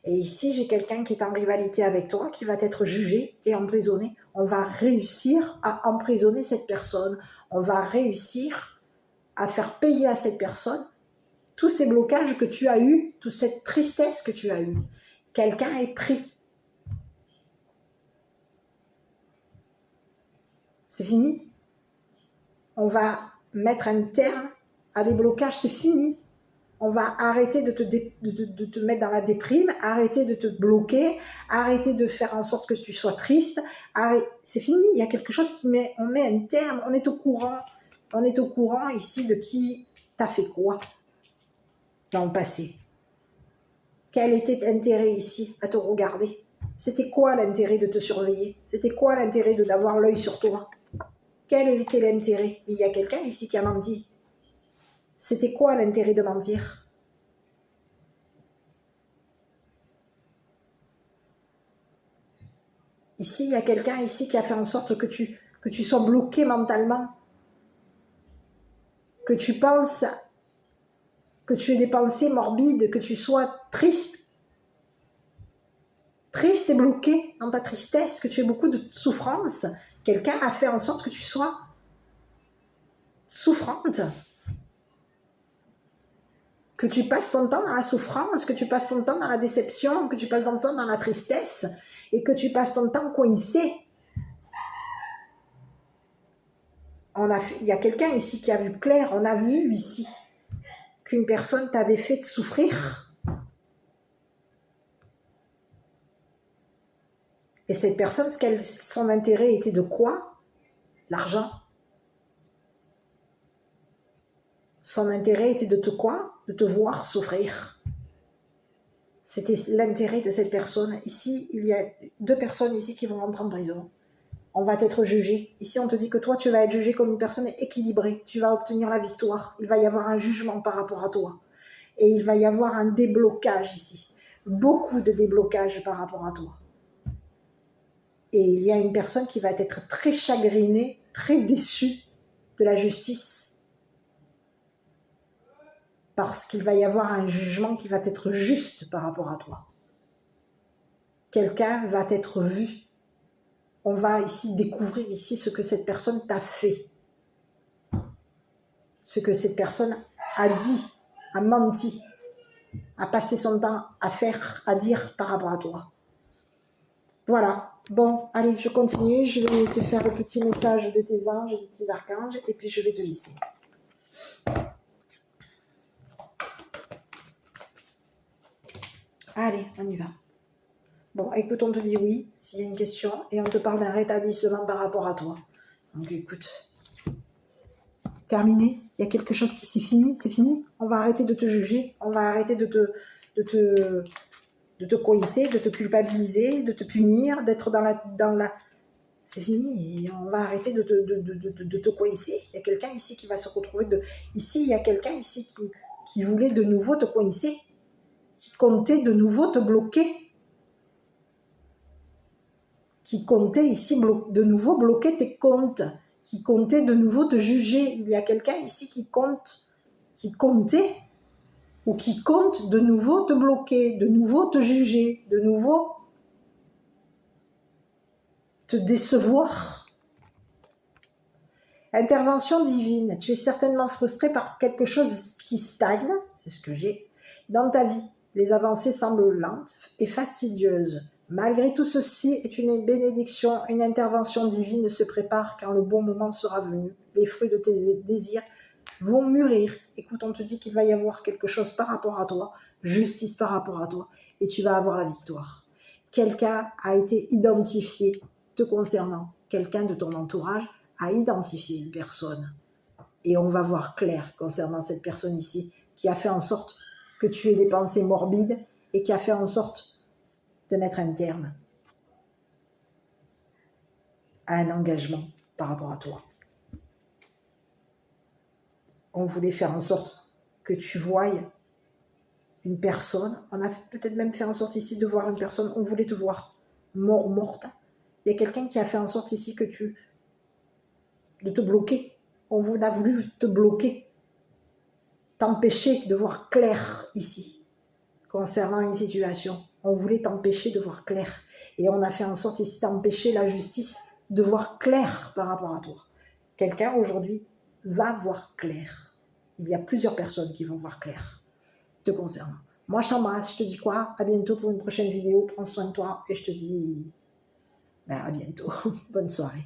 Et ici, j'ai quelqu'un qui est en rivalité avec toi, qui va être jugé et emprisonné. On va réussir à emprisonner cette personne. On va réussir à faire payer à cette personne tous ces blocages que tu as eus, toute cette tristesse que tu as eue. Quelqu'un est pris. C'est fini. On va mettre un terme à des blocages, c'est fini. On va arrêter de te mettre dans la déprime, arrêter de te bloquer, arrêter de faire en sorte que tu sois triste. C'est fini, il y a quelque chose on met un terme, on est au courant ici de qui t'a fait quoi dans le passé. Quel était l'intérêt ici à te regarder? C'était quoi l'intérêt de te surveiller? C'était quoi l'intérêt d'avoir l'œil sur toi? Quel était l'intérêt? Il y a quelqu'un ici qui a menti. C'était quoi l'intérêt de mentir? Ici, il y a quelqu'un ici qui a fait en sorte que tu sois bloqué mentalement. Que tu penses, que tu aies des pensées morbides, que tu sois triste. Triste et bloqué dans ta tristesse, que tu aies beaucoup de souffrance. Quelqu'un a fait en sorte que tu sois souffrante. Que tu passes ton temps dans la souffrance, que tu passes ton temps dans la déception, que tu passes ton temps dans la tristesse et que tu passes ton temps coincé. Il y a quelqu'un ici qui a vu clair, on a vu ici qu'une personne t'avait fait souffrir. Et cette personne, son intérêt était de quoi? L'argent. Son intérêt était de te quoi? De te voir souffrir. C'était l'intérêt de cette personne. Ici, il y a 2 personnes ici qui vont rentrer en prison. On va être jugé. Ici, on te dit que toi, tu vas être jugé comme une personne équilibrée. Tu vas obtenir la victoire. Il va y avoir un jugement par rapport à toi. Et il va y avoir un déblocage ici. Beaucoup de déblocage par rapport à toi. Et il y a une personne qui va être très chagrinée, très déçue de la justice. Parce qu'il va y avoir un jugement qui va être juste par rapport à toi. Quelqu'un va être vu. On va ici découvrir ici ce que cette personne t'a fait. Ce que cette personne a dit, a menti, a passé son temps à faire, à dire par rapport à toi. Voilà. Bon, allez, je continue. Je vais te faire le petit message de tes anges et de tes archanges et puis je vais te laisser. Allez, on y va. Bon, écoute, on te dit oui, s'il y a une question, et on te parle d'un rétablissement par rapport à toi. Donc écoute, terminé, il y a quelque chose qui s'est fini, c'est fini. On va arrêter de te juger, on va arrêter de te coincer, de te culpabiliser, de te punir, d'être dans la... C'est fini, et on va arrêter de te coincer. Il y a quelqu'un ici qui va se retrouver Ici, il y a quelqu'un ici qui voulait de nouveau te coincer, qui comptait de nouveau te bloquer, qui comptait ici de nouveau bloquer tes comptes, qui comptait de nouveau te juger. Il y a quelqu'un ici qui comptait ou qui compte de nouveau te bloquer, de nouveau te juger, de nouveau te décevoir. Intervention divine, tu es certainement frustré par quelque chose qui stagne, c'est ce que j'ai, dans ta vie. Les avancées semblent lentes et fastidieuses. Malgré tout ceci est une bénédiction, une intervention divine se prépare quand le bon moment sera venu. Les fruits de tes désirs vont mûrir. Écoute, on te dit qu'il va y avoir quelque chose par rapport à toi, justice par rapport à toi, et tu vas avoir la victoire. Quelqu'un a été identifié te concernant, quelqu'un de ton entourage a identifié une personne. Et on va voir clair concernant cette personne ici, qui a fait en sorte que tu aies des pensées morbides et qui a fait en sorte de mettre un terme à un engagement par rapport à toi. On voulait faire en sorte que tu voyes une personne, on a peut-être même fait en sorte ici de voir une personne, on voulait te voir morte. Il y a quelqu'un qui a fait en sorte ici de te bloquer. On a voulu te bloquer, t'empêcher de voir clair ici, concernant une situation. On voulait t'empêcher de voir clair. Et on a fait en sorte ici d'empêcher la justice de voir clair par rapport à toi. Quelqu'un aujourd'hui va voir clair. Il y a plusieurs personnes qui vont voir clair te concernant. Moi, je t'embrasse, je te dis quoi? À bientôt pour une prochaine vidéo. Prends soin de toi et je te dis à bientôt. Bonne soirée.